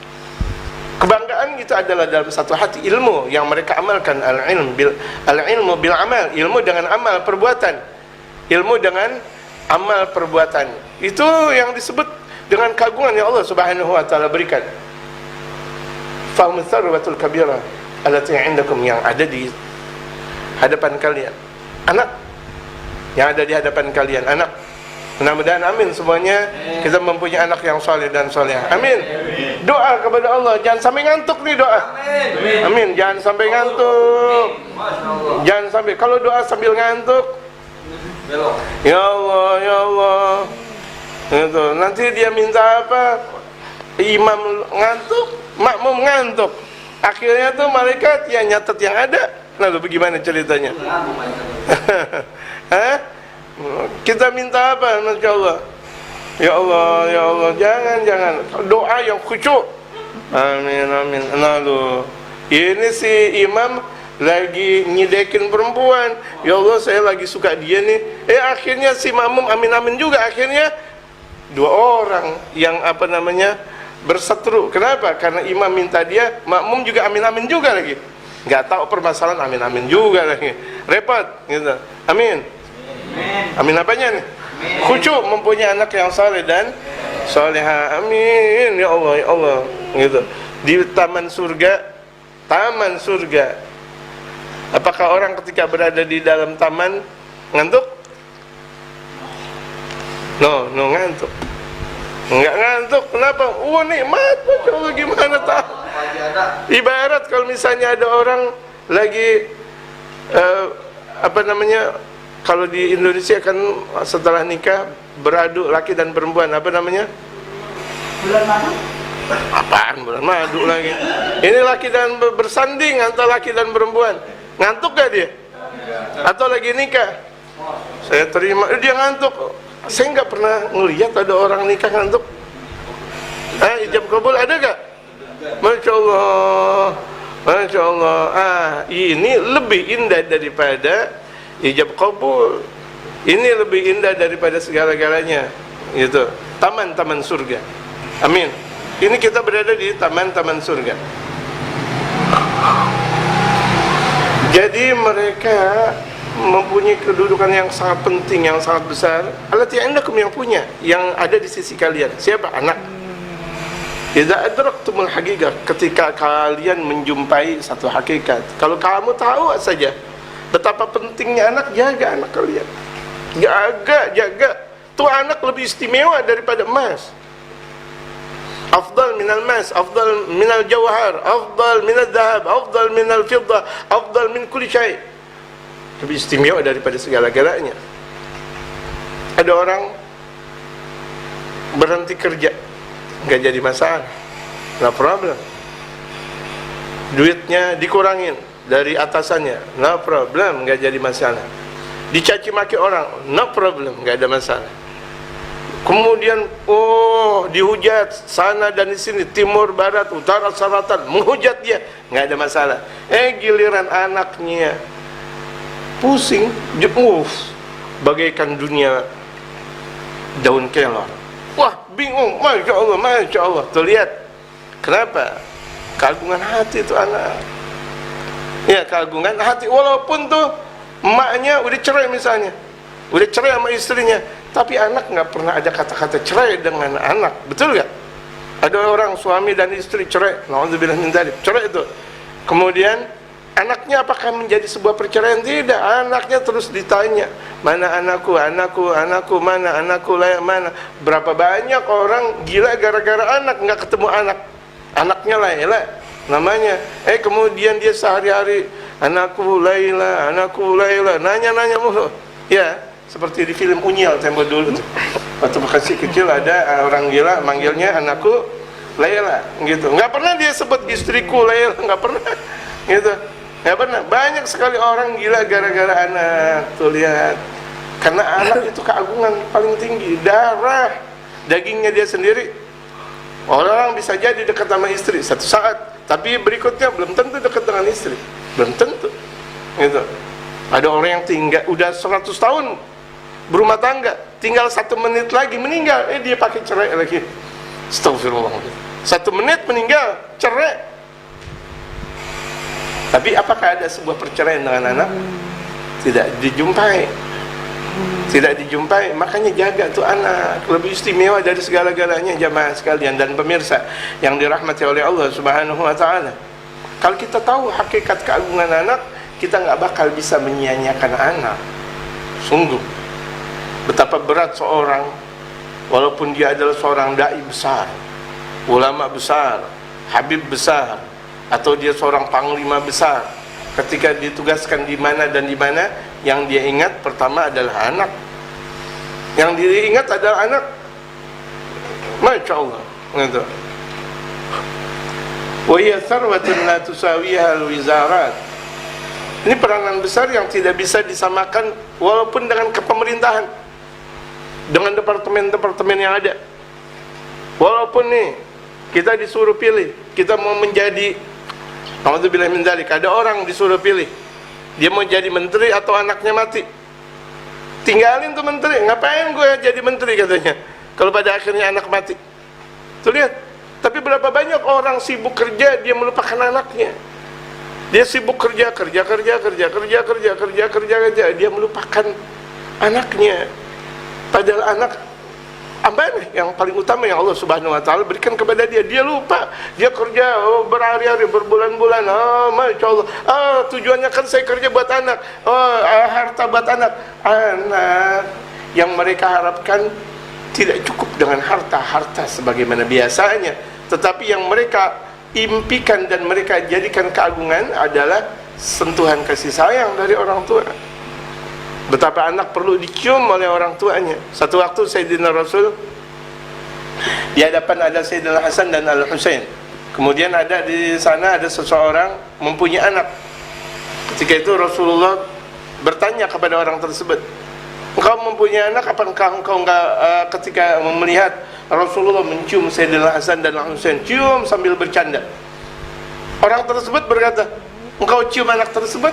Kebanggaan itu adalah dalam satu hati ilmu yang mereka amalkan. Al-ilmu bil amal, ilmu dengan amal perbuatan, ilmu dengan amal perbuatan. Itu yang disebut dengan kagungan yang Allah Subhanahu wa taala berikan. Fahum tsarwatul kabirah allati 'indakum, yang ada di hadapan kalian. Anak yang ada di hadapan kalian, anak. Mudah-mudahan amin semuanya kita mempunyai anak yang saleh dan salehah. Amin. Doa kepada Allah, jangan sampai ngantuk nih doa. Amin. Jangan sampai ngantuk. Jangan sampai, kalau doa sambil ngantuk, ya Allah, ya Allah, itu nanti dia minta apa? Imam ngantuk, makmum ngantuk. Akhirnya tuh malaikat yang nyatet yang ada. Lalu bagaimana ceritanya? Hah? Kita minta apa? Masya Allah, ya Allah, ya Allah, jangan doa yang khusyuk. Amin, amin. Lalu ini si imam lagi nyidekin perempuan, ya Allah saya lagi suka dia nih. Akhirnya si makmum amin amin juga. Akhirnya dua orang yang berseteru. Kenapa? Karena imam minta dia, makmum juga amin amin juga lagi. Nggak tahu permasalahan, amin amin juga lagi. Repot gitu. Amin. Amin apanya nih? Khusyuk, mempunyai anak yang saleh dan salehah. Amin ya Allah, ya Allah, gitu. Di taman surga, taman surga. Apakah orang ketika berada di dalam taman ngantuk? No, ngantuk. Enggak ngantuk. Kenapa? Nikmat, Masya Allah, gimana tak? Ibarat kalau misalnya ada orang lagi kalau di Indonesia kan setelah nikah beradu laki dan perempuan, bulan madu? Apaan bulan madu lagi? Ini laki dan bersanding antara laki dan perempuan. Ngantuk gak dia? Atau lagi nikah? Saya terima, dia ngantuk. Saya nggak pernah ngelihat ada orang nikah ngantuk. Ijab kabul ada gak? Masya Allah, Masya Allah. Ini lebih indah daripada ijab kabul. Ini lebih indah daripada segala-galanya, gitu. Taman-taman surga. Amin. Ini kita berada di taman-taman surga. Jadi mereka mempunyai kedudukan yang sangat penting, yang sangat besar. Allati 'indakum, yang punya, yang ada di sisi kalian. Siapa? Anak. Idza adraktumul haqiqah, ketika kalian menjumpai satu hakikat. Kalau kamu tahu saja betapa pentingnya anak, jaga anak kalian. Jaga. Tuh anak lebih istimewa daripada emas. Afdal minal mas, afdal minal jawhar, afdal minal dhahab, afdal minal fiddah, afdal min kulli syai'. Lebih istimewa daripada segala-galanya. Ada orang berhenti kerja, nggak jadi masalah, no problem. Duitnya dikurangin dari atasannya, no problem, nggak jadi masalah. Dicaci maki orang, no problem, nggak ada masalah. Kemudian dihujat sana dan di sini, timur, barat, utara, selatan, menghujat dia, nggak ada masalah. Giliran anaknya pusing, bagaikan dunia daun kelor. Wah, bingung, Masya Allah, Masya Allah. Tuh lihat, kenapa? Keagungan hati itu anak. Ya, keagungan hati. Walaupun tuh emaknya udah cerai misalnya, udah cerai sama istrinya, tapi anak nggak pernah ada kata-kata cerai dengan anak. Betul nggak? Ada orang suami dan istri cerai, na'udzubillah min dzalik, cerai itu. Kemudian anaknya apakah menjadi sebuah perceraian? Tidak. Anaknya terus ditanya, mana anakku, mana anakku, layak mana. Berapa banyak orang gila gara-gara anak, nggak ketemu anak. Anaknya layak. namanya. Kemudian dia sehari-hari anakku Laila, nanya-nanya mulu. Ya, seperti di film Unyil tempo dulu tuh. Waktu masih kecil ada orang gila manggilnya anakku Laila gitu. Nggak pernah dia sebut istriku Laila, nggak pernah gitu. Nggak pernah. Banyak sekali orang gila gara-gara anak. Tuh lihat. Karena anak itu keagungan paling tinggi. Darah dagingnya dia sendiri. Orang bisa jadi dekat sama istri satu saat, tapi berikutnya belum tentu dekat dengan istri. Belum tentu gitu. Ada orang yang tinggal udah 100 tahun berumah tangga, tinggal 1 menit lagi meninggal, dia pakai cerai lagi. Astagfirullah. 1 menit meninggal, cerai. Tapi apakah ada sebuah perceraian dengan anak? Tidak dijumpai. Tidak dijumpai. Makanya jaga tuh anak, lebih istimewa dari segala-galanya jamaah sekalian dan pemirsa yang dirahmati oleh Allah Subhanahu wa taala. Kalau kita tahu hakikat keagungan anak, kita nggak bakal bisa menyia-nyiakan anak. Sungguh betapa berat seorang, walaupun dia adalah seorang dai besar, ulama besar, habib besar, atau dia seorang panglima besar, ketika ditugaskan di mana dan di mana, yang dia ingat pertama adalah anak. Yang dia ingat adalah anak. Masya Allah gitu. Wa hiya tharwatun la tusawiha al-wizarat. Ini peranan besar yang tidak bisa disamakan walaupun dengan kepemerintahan, dengan departemen-departemen yang ada. Walaupun nih kita disuruh pilih, kita mau menjadi, alhamdulillah min dzalik, ada orang disuruh pilih, dia mau jadi menteri atau anaknya mati. Tinggalin tuh menteri, ngapain gue jadi menteri katanya kalau pada akhirnya anak mati. Tuh lihat. Tapi berapa banyak orang sibuk kerja, dia melupakan anaknya. Dia sibuk kerja, dia melupakan anaknya. Padahal anak amanah yang paling utama yang Allah Subhanahu wa taala berikan kepada dia. Dia lupa, dia kerja berhari-hari, berbulan-bulan. Masya Allah. Tujuannya kan saya kerja buat anak. Harta buat anak. Anak yang mereka harapkan tidak cukup dengan harta sebagaimana biasanya, tetapi yang mereka impikan dan mereka jadikan keagungan adalah sentuhan kasih sayang dari orang tua. Betapa anak perlu dicium oleh orang tuanya. Satu waktu Sayyidina Rasul, di hadapan ada Sayyidina Hasan dan Al-Husain. Kemudian ada di sana ada seseorang mempunyai anak. Ketika itu Rasulullah bertanya kepada orang tersebut, engkau mempunyai anak, apakah engkau enggak? Ketika melihat Rasulullah mencium Sayyidina Hasan dan Al-Husain, cium sambil bercanda. Orang tersebut berkata, engkau cium anak tersebut?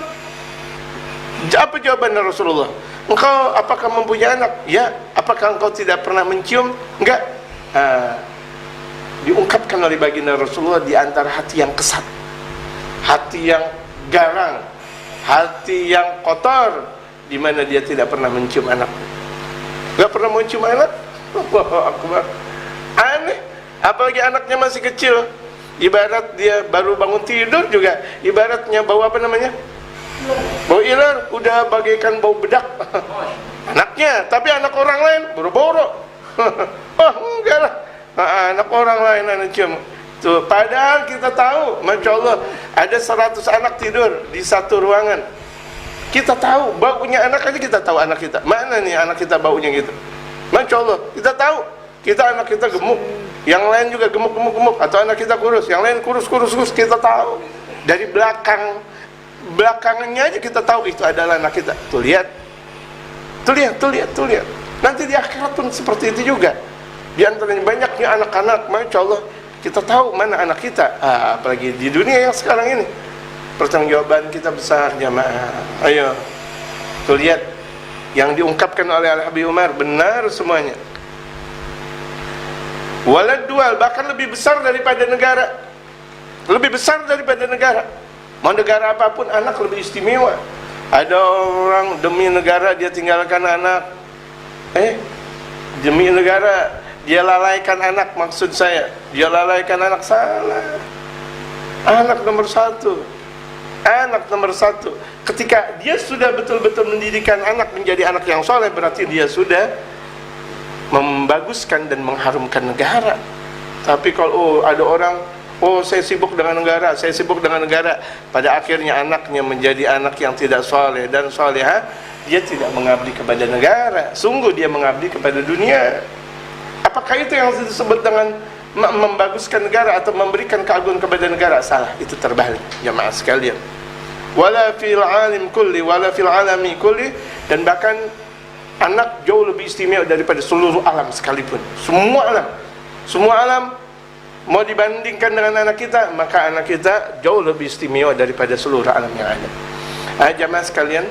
Apa jawaban Rasulullah? Engkau apakah mempunyai anak? Ya. Apakah engkau tidak pernah mencium? Enggak. Diungkapkan oleh baginda Rasulullah di antara hati yang kesat, hati yang garang, hati yang kotor, di mana dia tidak pernah mencium anak. Enggak pernah mencium anak? Allahu Akbar. Aneh. Apalagi anaknya masih kecil. Ibarat dia baru bangun tidur juga, ibaratnya bau apa namanya? Bau iler, udah bagaikan bau bedak. Anaknya, tapi anak orang lain boro-boro. Enggak lah. Anak orang lain anak cium. Tuh, padahal kita tahu, Masya Allah, ada 100 anak tidur di satu ruangan. Kita tahu, baunya anak aja kita tahu anak kita. Mana nih anak kita baunya gitu? Masya Allah, kita tahu. Kita anak kita gemuk, yang lain juga gemuk. Atau anak kita kurus, yang lain kurus. Kita tahu. Dari belakangnya aja kita tahu itu adalah anak kita. Tuh lihat. Nanti di akhirat pun seperti itu juga. Di antaranya banyaknya anak-anak, Masya Allah, kita tahu mana anak kita. Apalagi di dunia yang sekarang ini, pertanggungjawaban kita besar jamaah. Ayo, tuh lihat yang diungkapkan oleh Al-Habib Umar, benar semuanya. Walad dual, bahkan lebih besar daripada negara. Lebih besar daripada negara. Mau negara apapun, anak lebih istimewa. Ada orang demi negara dia tinggalkan anak. Demi negara dia lalaikan anak, maksud saya dia lalaikan anak. Salah. Anak nomor satu. Ketika dia sudah betul-betul mendidikan anak menjadi anak yang soleh, berarti dia sudah membaguskan dan mengharumkan negara. Tapi kalau ada orang Oh, saya sibuk dengan negara, saya sibuk dengan negara. Pada akhirnya anaknya menjadi anak yang tidak soleh dan soleha. Dia tidak mengabdi kepada negara, sungguh dia mengabdi kepada dunia. Apakah itu yang disebut dengan membaguskan negara atau memberikan keagungan kepada negara? Salah, itu terbalik, jamaah sekalian. Wala fil alim kulli wala fil alami kulli, dan bahkan anak jauh lebih istimewa daripada seluruh alam sekalipun. Semua alam mau dibandingkan dengan anak kita, maka anak kita jauh lebih istimewa daripada seluruh alam yang ada. Jamaah sekalian,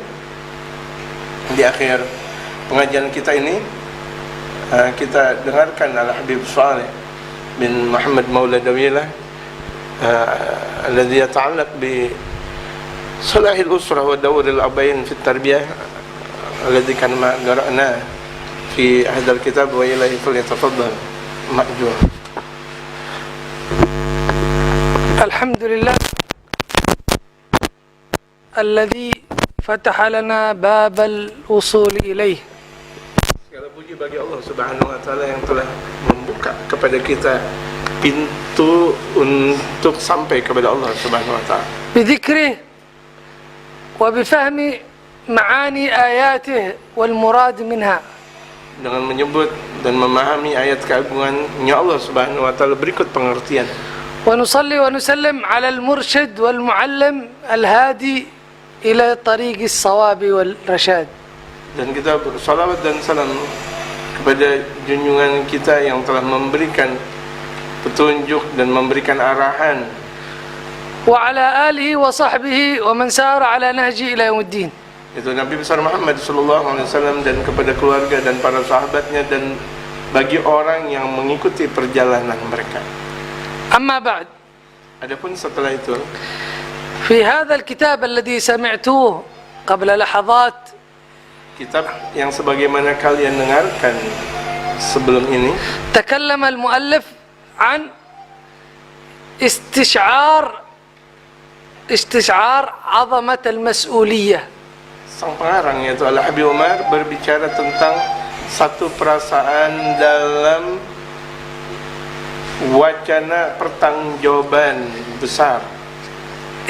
di akhir pengajian kita ini kita dengarkan Al-Habib Saleh bin Muhammad Maula Dawilah alladhi yata'allaq bi salahil usrah wa dawril abain fi tarbiyah alladhi kan ma qara'na fi hadal kitab wa ilahi falyatafaddal ma'jur. Alhamdulillah alladhi fataha lana babal usul ilaih. Segala puji bagi Allah Subhanahu wa taala yang telah membuka kepada kita pintu untuk sampai kepada Allah Subhanahu wa taala. Bidzikrih wa bifahmi ma'ani ayatih wal murad minha. Dengan menyebut dan memahami ayat keagungannya Allah Subhanahu wa taala berikut pengertian. Wa nusalli wa nusallim 'ala al-mursyid wal mu'allim al-hadi ila tariqis sawabi wal rasyad. Dan kita bersalawat dan salam kepada junjungan kita yang telah memberikan petunjuk dan memberikan arahan, wa ala alihi wa sahbihi wa man sara ala nahji ila yaumiddin. itu Nabi besar Muhammad sallallahu alaihi wasallam, dan kepada keluarga dan para sahabatnya, dan bagi orang yang mengikuti perjalanan mereka. Amma ba'd, Adapun setelah itu, في هذا الكتاب الذي سمعتوه قبل لحظات kitab yang sebagaimana kalian dengarkan sebelum ini, تكلم المؤلف عن استشعار عظمة المسؤولية. sang pengarang yaitu Al-Habib Umar berbicara tentang satu perasaan dalam wacana pertanggungjawaban besar.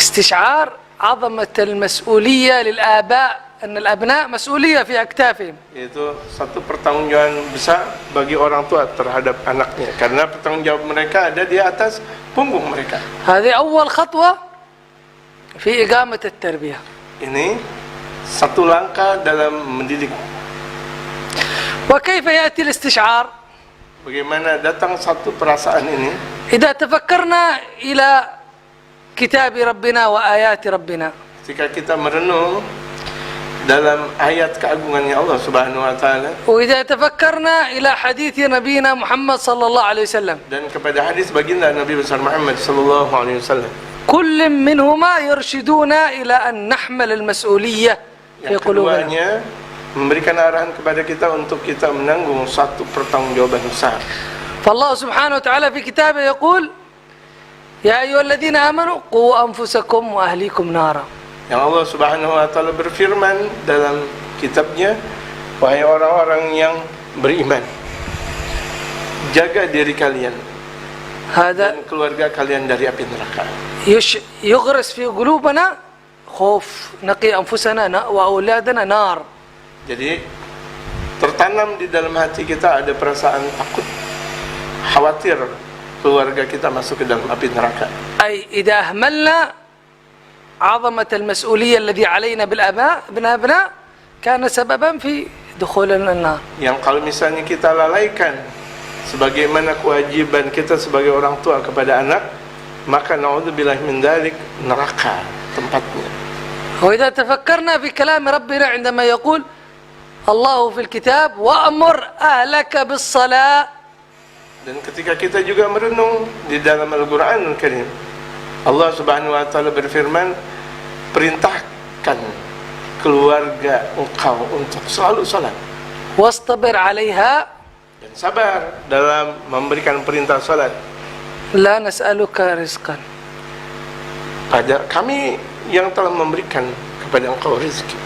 استشعار عظمة المسؤولية للآباء، أن الأبناء مسؤولية في أكتافهم. Yaitu satu pertanggungjawaban besar bagi orang tua terhadap anaknya, karena pertanggungjawab mereka ada di atas punggung mereka. هذه أول خطوة في إقامة التربية. Ini satu langkah dalam mendidik. وكيف يأتي الاستشعار؟ Bagaimana datang satu perasaan ini? إذا تفكرنا إلى كتاب ربنا وآيات ربنا. Jika kita merenung dalam ayat keagungannya Allah Subhanahu wa taala, وإذا تفكرنا إلى حديث نبينا محمد صلى الله عليه وسلم. dan kepada hadis baginda Nabi besar Muhammad sallallahu alaihi wasallam, كل منهما يرشدونا إلى أن نحمل المسؤولية في yang قلوبنا. keduanya memberikan arahan kepada kita untuk kita menanggung satu pertanggungjawaban besar. فالله سبحانه وتعالى في كتابه يقول يا أيها الذين آمنوا قوا أنفسكم وأهليكم نارا. Yang Allah Subhanahu wa taala berfirman dalam kitabnya, wahai orang-orang yang beriman, jaga diri kalian هذا dan keluarga kalian dari api neraka. يغرس في قلوبنا خوف نقي أنفسنا وأولادنا نار. Jadi tertanam di dalam hati kita ada perasaan takut, khawatir keluarga kita masuk ke dalam api neraka. أي إذا أهملنا عظمة المسؤولية الذي علينا بالأبناء كان سببا في دخولنا النار. Yang kalau misalnya kita lalaikan sebagaimana kewajiban kita sebagai orang tua kepada anak, maka naudzubillah min dzalik, neraka tempatnya. وإذا تفكرنا في كلام ربنا عندما يقول الله في الكتاب وأمر أهلك بالصلاة. Dan ketika kita juga merenung di dalam Al-Quran Al-Karim, Allah Subhanahu wa taala berfirman, perintahkan keluarga engkau untuk selalu salat واصطبر عليها dan sabar dalam memberikan perintah salat. لا نسألك رزقا. Pada kami yang telah memberikan kepada engkau rezeki.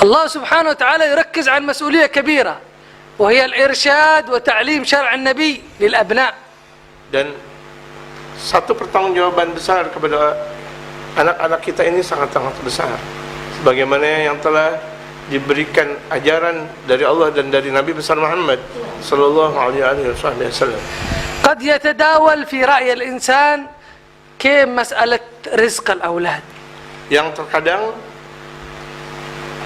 الله سبحانه وتعالى يركز على مسؤولية كبيرة وهي الإرشاد وتعليم شرع النبي للأبناء. Dan satu pertanggungjawaban besar kepada anak-anak kita ini sangat-sangat besar, sebagaimana yang telah diberikan ajaran dari Allah dan dari Nabi besar Muhammad sallallahu alaihi wasallam. قد يتداول في رأي الإنسان كيف مسألة رزق الأولاد. Yang terkadang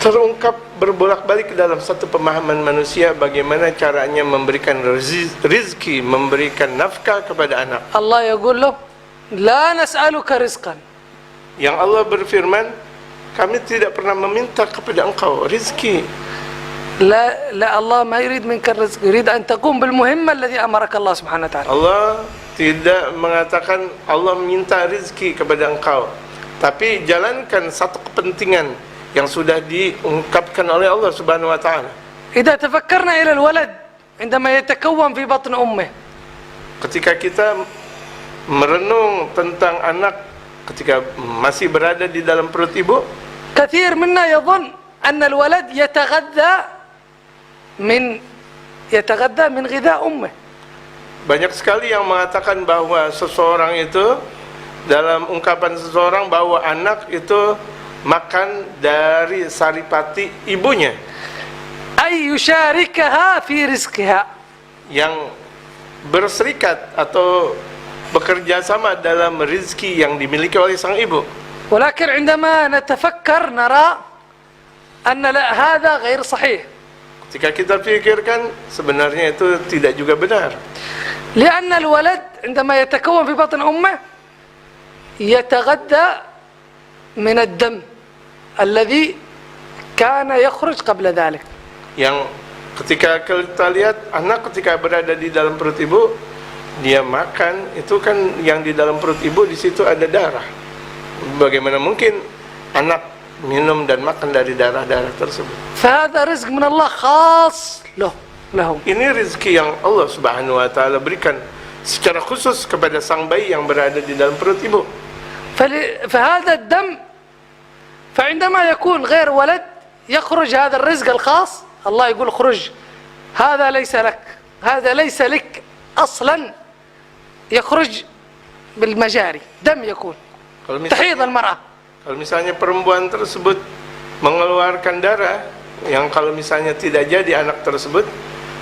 terungkap berbolak-balik dalam satu pemahaman manusia bagaimana caranya memberikan rizki, memberikan nafkah kepada anak. Allah يقول له لا نسألك رزقا. Yang Allah berfirman, kami tidak pernah meminta kepada engkau rizki. لا الله ما يريد منك الرزق، يريد أن تقوم بالمهمة الذي أمرك الله سبحانه وتعالى. Allah tidak mengatakan Allah minta rizki kepada engkau, tapi jalankan satu kepentingan yang sudah diungkapkan oleh Allah Subhanahu wa taala. إذا تفكرنا إلى الولد عندما يتكون في بطن أمه. Ketika kita merenung tentang anak ketika masih berada di dalam perut ibu, كثير منا يظن أن الولد يتغذى من غذاء أمه. banyak sekali yang mengatakan bahwa seseorang itu, dalam ungkapan seseorang bahwa anak itu makan dari saripati ibunya, أي يشاركها في رزقها. yang berserikat atau bekerja sama dalam rezeki yang dimiliki oleh sang ibu. ولكن عندما نتفكر نرى أن لا هذا غير صحيح. Ketika kita pikirkan, sebenarnya itu tidak juga benar. لأن الولد عندما يتكون في بطن أمه يتغذى من الدم الذي كان يخرج قبل ذلك. Yang ketika kita lihat anak ketika berada di dalam perut ibu, dia makan, itu kan yang di dalam perut ibu di situ ada darah. Bagaimana mungkin anak minum dan makan dari darah-darah tersebut? فهذا رزق من الله خاص لهم. Ini rezeki yang Allah Subhanahu wa taala berikan secara khusus kepada sang bayi yang berada di dalam perut ibu. فهذا الدم فعندما يكون غير ولد يخرج هذا الرزق الخاص. الله يقول خرج، هذا ليس لك، هذا ليس لك أصلا، يخرج بالمجاري، دم يكون تحيض المرأة. Kalau misalnya perempuan tersebut mengeluarkan darah, yang kalau misalnya tidak jadi anak tersebut,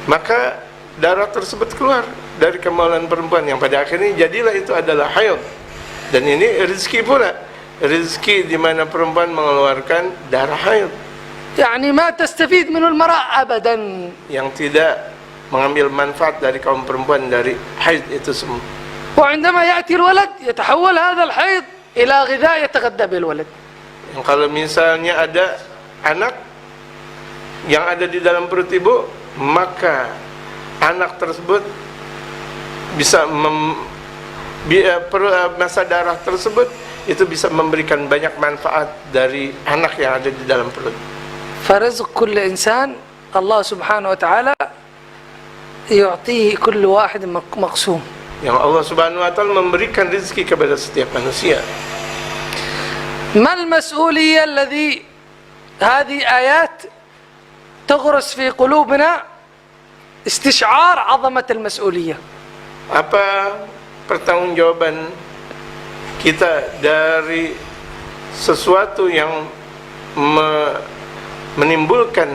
maka darah tersebut keluar dari kemaluan perempuan yang pada akhirnya jadilah itu adalah haid. Dan ini rezeki pula, rezeki di mana perempuan mengeluarkan darah haid, يعني ما تستفيد منه المرأة أبدا. yang tidak mengambil manfaat dari kaum perempuan dari haid itu semua. وعندما يأتي الولد يتحول هذا الحيض إلى غذاء يتغذى بالولد. Yang kalau misalnya ada anak yang ada di dalam perut ibu, maka anak tersebut bisa masa darah tersebut itu bisa memberikan banyak manfaat dari anak yang ada di dalam perut. فرزق كل إنسان الله سبحانه وتعالى يعطيه كل واحد مقسوم. Yang Allah Subhanahu wa taala memberikan rezeki kepada setiap manusia. ما المسؤولية الذي هذه آيات تغرس في قلوبنا استشعار عظمة المسؤولية. Apa pertanggungjawaban kita dari sesuatu yang menimbulkan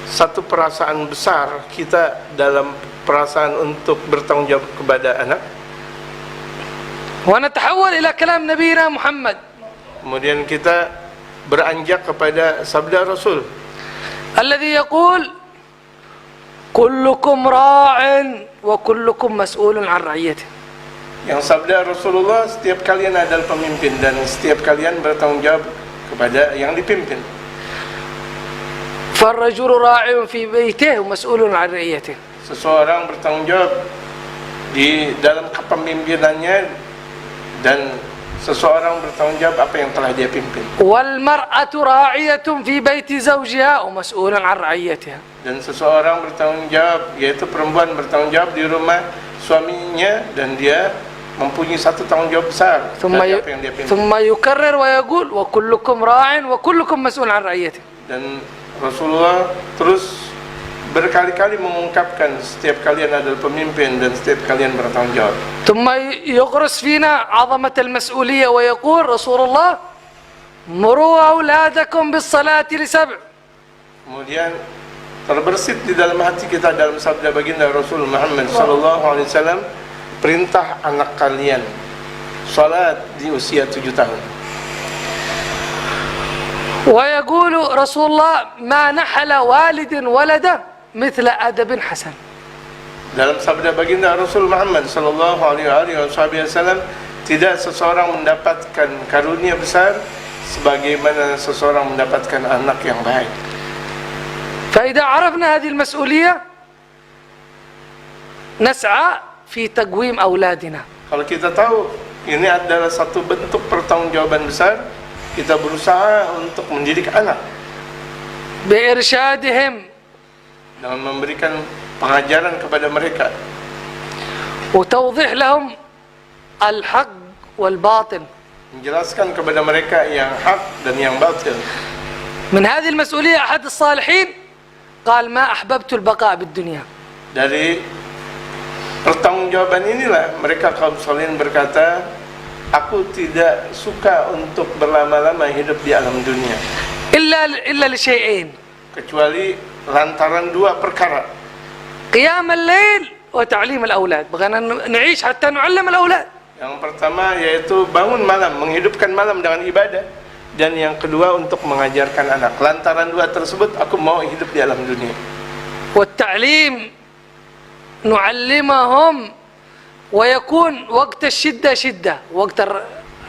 satu perasaan besar kita dalam perasaan untuk bertanggung jawab kepada anak? ونتحول إلى كلام نبينا محمد. Kemudian kita beranjak kepada sabda Rasul الذي يقول كلكم راع وكلكم مسؤول عن رعيته. yang sabda Rasulullah, setiap kalian adalah pemimpin dan setiap kalian bertanggung jawab kepada yang dipimpin. فالرجل راع في بيته ومسؤول عن رعيته. Seseorang bertanggung jawab di dalam kepemimpinannya dan seseorang bertanggung jawab apa yang telah dia pimpin. والمرأة راعية في بيت زوجها ومسؤول عن رعيتها. Dan seseorang bertanggung jawab, yaitu perempuan bertanggung jawab di rumah suaminya dan dia mempunyai satu tanggung jawab besar dari apa yang dia pimpin. ثم يكرر ويقول وكلكم راع وكلكم مسؤول عن رعيته. Dan Rasulullah terus berkali-kali mengungkapkan setiap kalian adalah pemimpin dan setiap kalian bertanggung jawab. ثم يغرس فينا عظمة المسؤولية ويقول رسول الله مروا أولادكم بالصلاة ل7. Kemudian terbersit di dalam hati kita dalam sabda baginda Rasul Muhammad sallallahu alaihi wasallam, perintah anak kalian salat di usia 7 tahun. ويقول رسول الله ما نحل والد ولده مثل أدب حسن. Dalam sabda baginda Rasul Muhammad sallallahu alaihi wasallam, tidak seseorang mendapatkan karunia besar sebagaimana seseorang mendapatkan anak yang baik. فإذا عرفنا هذه المسؤولية نسعى في تقويم أولادنا. Kalau kita tahu ini adalah satu bentuk pertanggungjawaban besar, kita berusaha untuk mendidik anak بإرشادهم dengan memberikan pengajaran kepada mereka, وتوضيح لهم الحق والباطل. menjelaskan kepada mereka yang hak dan yang batil. من هذه المسؤولية أحد الصالحين قال ما أحببت البقاء بالدنيا. Dari pertanggungjawaban inilah mereka kaum salihin berkata, aku tidak suka untuk berlama-lama hidup di alam dunia إلا لشيئين: kecuali lantaran 2 perkara. قيام الليل وتعليم الأولاد. بغينا نعيش حتى نعلم الأولاد. Yang pertama yaitu bangun malam, menghidupkan malam dengan ibadah, dan yang kedua untuk mengajarkan anak. Lantaran 2 tersebut aku mau hidup di alam dunia. والتعليم نعلمهم ويكون وقت الشدة شدة، وقت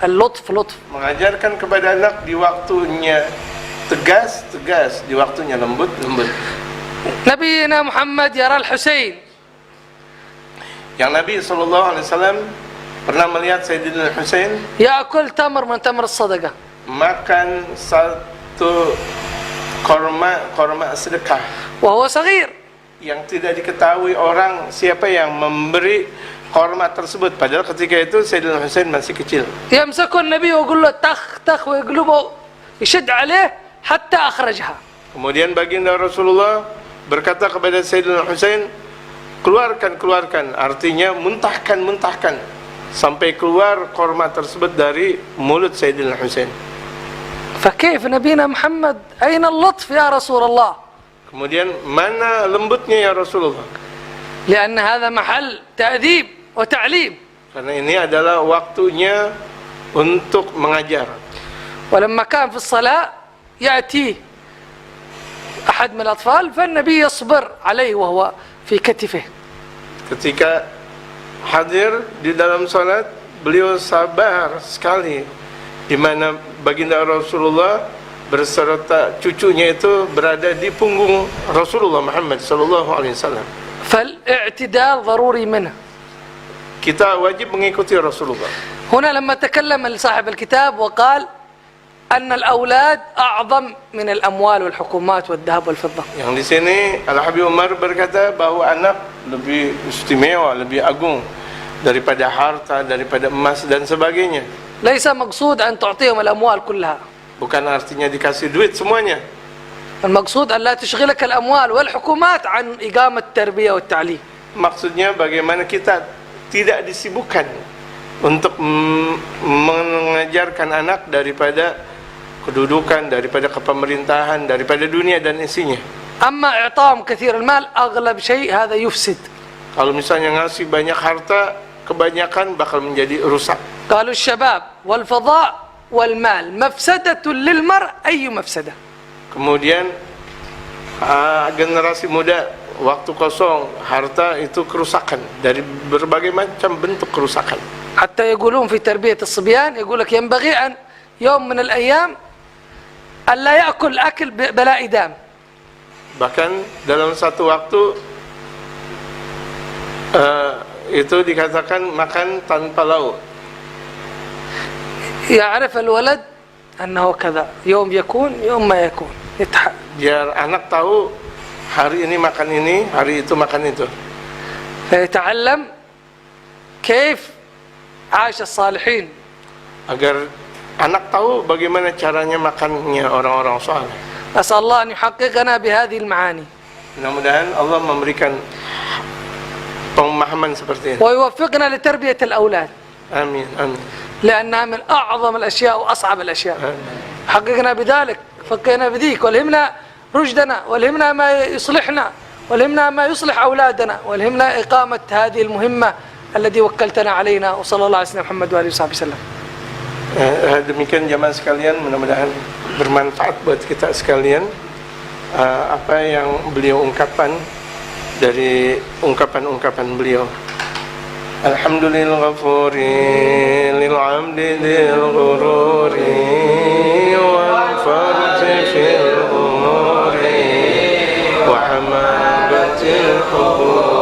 اللطف لطف. Mengajarkan kepada anak di waktunya tegas, di waktunya lembut. نبينا محمد يرى الحسين Yang Nabi SAW pernah melihat Sayyidina Husain يأكل تمر من تمر الصدقة. makan satu korma sedekah وهو صغير. yang tidak diketahui orang siapa yang memberi korma tersebut, padahal ketika itu Sayyidina Husain masih kecil. يمسك النبي ويقول له تخ تخ ويقلبه يشد عليه حتى أخرجها. Kemudian baginda Rasulullah berkata kepada Sayyidina Husain, keluarkan, artinya muntahkan sampai keluar korma tersebut dari mulut Sayyidina Husain. فكيف نبينا محمد أين اللطف يا رسول الله؟ Kemudian mana lembutnya ya Rasulullah? لأن هذا محل تأديب وتعليم. Karena ini adalah waktunya untuk mengajar. ولما كان في الصلاة يأتي أحد من الأطفال فالنبي يصبر عليه وهو في كتفه. Ketika hadir di dalam salat, beliau sabar sekali, di mana baginda Rasulullah berserta cucunya itu berada di punggung Rasulullah Muhammad sallallahu alaihi wasallam. فالاعتدال ضروري منه. Kita wajib mengikuti Rasulullah. هنا لما تكلم صاحب الكتاب وقال أن الأولاد أعظم من الأموال والحكومات والذهب والفضة. Yang di sini Al-Habib Umar berkata bahwa anak lebih istimewa, lebih agung daripada harta, daripada emas dan sebagainya. ليس مقصود أن تعطيهم الأموال كلها. Bukan artinya dikasih duit semuanya. المقصود أن لا تشغلك الأموال والحكومات عن إقامة التربية والتعليم. Maksudnya bagaimana kita tidak disibukkan untuk mengajarkan anak daripada kedudukan, daripada kepemerintahan, daripada dunia dan isinya. أما إعطاهم كثير المال أغلب شيء هذا يفسد. Kalau misalnya ngasih banyak harta, kebanyakan bakal menjadi rusak. قالوا الشباب والفضاء والمال مفسدة للمرء أي مفسدة. Kemudian generasi muda, waktu kosong, harta itu kerusakan dari berbagai macam bentuk kerusakan. حتى يقولون في تربية الصبيان يقول لك ينبغي أن يوم من الأيام أن لا يأكل أكل بلا إدام. Bahkan dalam satu waktu itu dikatakan makan tanpa lauk. يعرف الولد أنه كذا يوم يكون يوم ما يكون Biar anak tahu hari ini makan ini, hari itu makan itu. فيتعلم كيف عاش الصالحين. Agar anak tahu bagaimana caranya makannya orang-orang saleh. أسأل الله أن يحققنا بهذه المعاني. Mudah-mudahan Allah memberikan pemahaman seperti ini. ويوفقنا لتربية الأولاد Amin, amin. لأنها من أعظم الأشياء وأصعب الأشياء. Amin. حققنا بذلك، فقينا بذيك، والهمنا رشدنا، والهمنا ما يصلحنا، والهمنا ما يصلح أولادنا، والهمنا إقامة هذه المهمة الذي وكلتنا علينا. وصلى الله على سيدنا محمد وآله وصحبه وسلم. Demikian jamaah sekalian, mudah-mudahan bermanfaat buat kita sekalian apa yang beliau ungkapkan dari ungkapan-ungkapan beliau. Alhamdulillah ghafuri lil 'abdi dzil ghururi wal farji fil umuri wa hamabatil qubur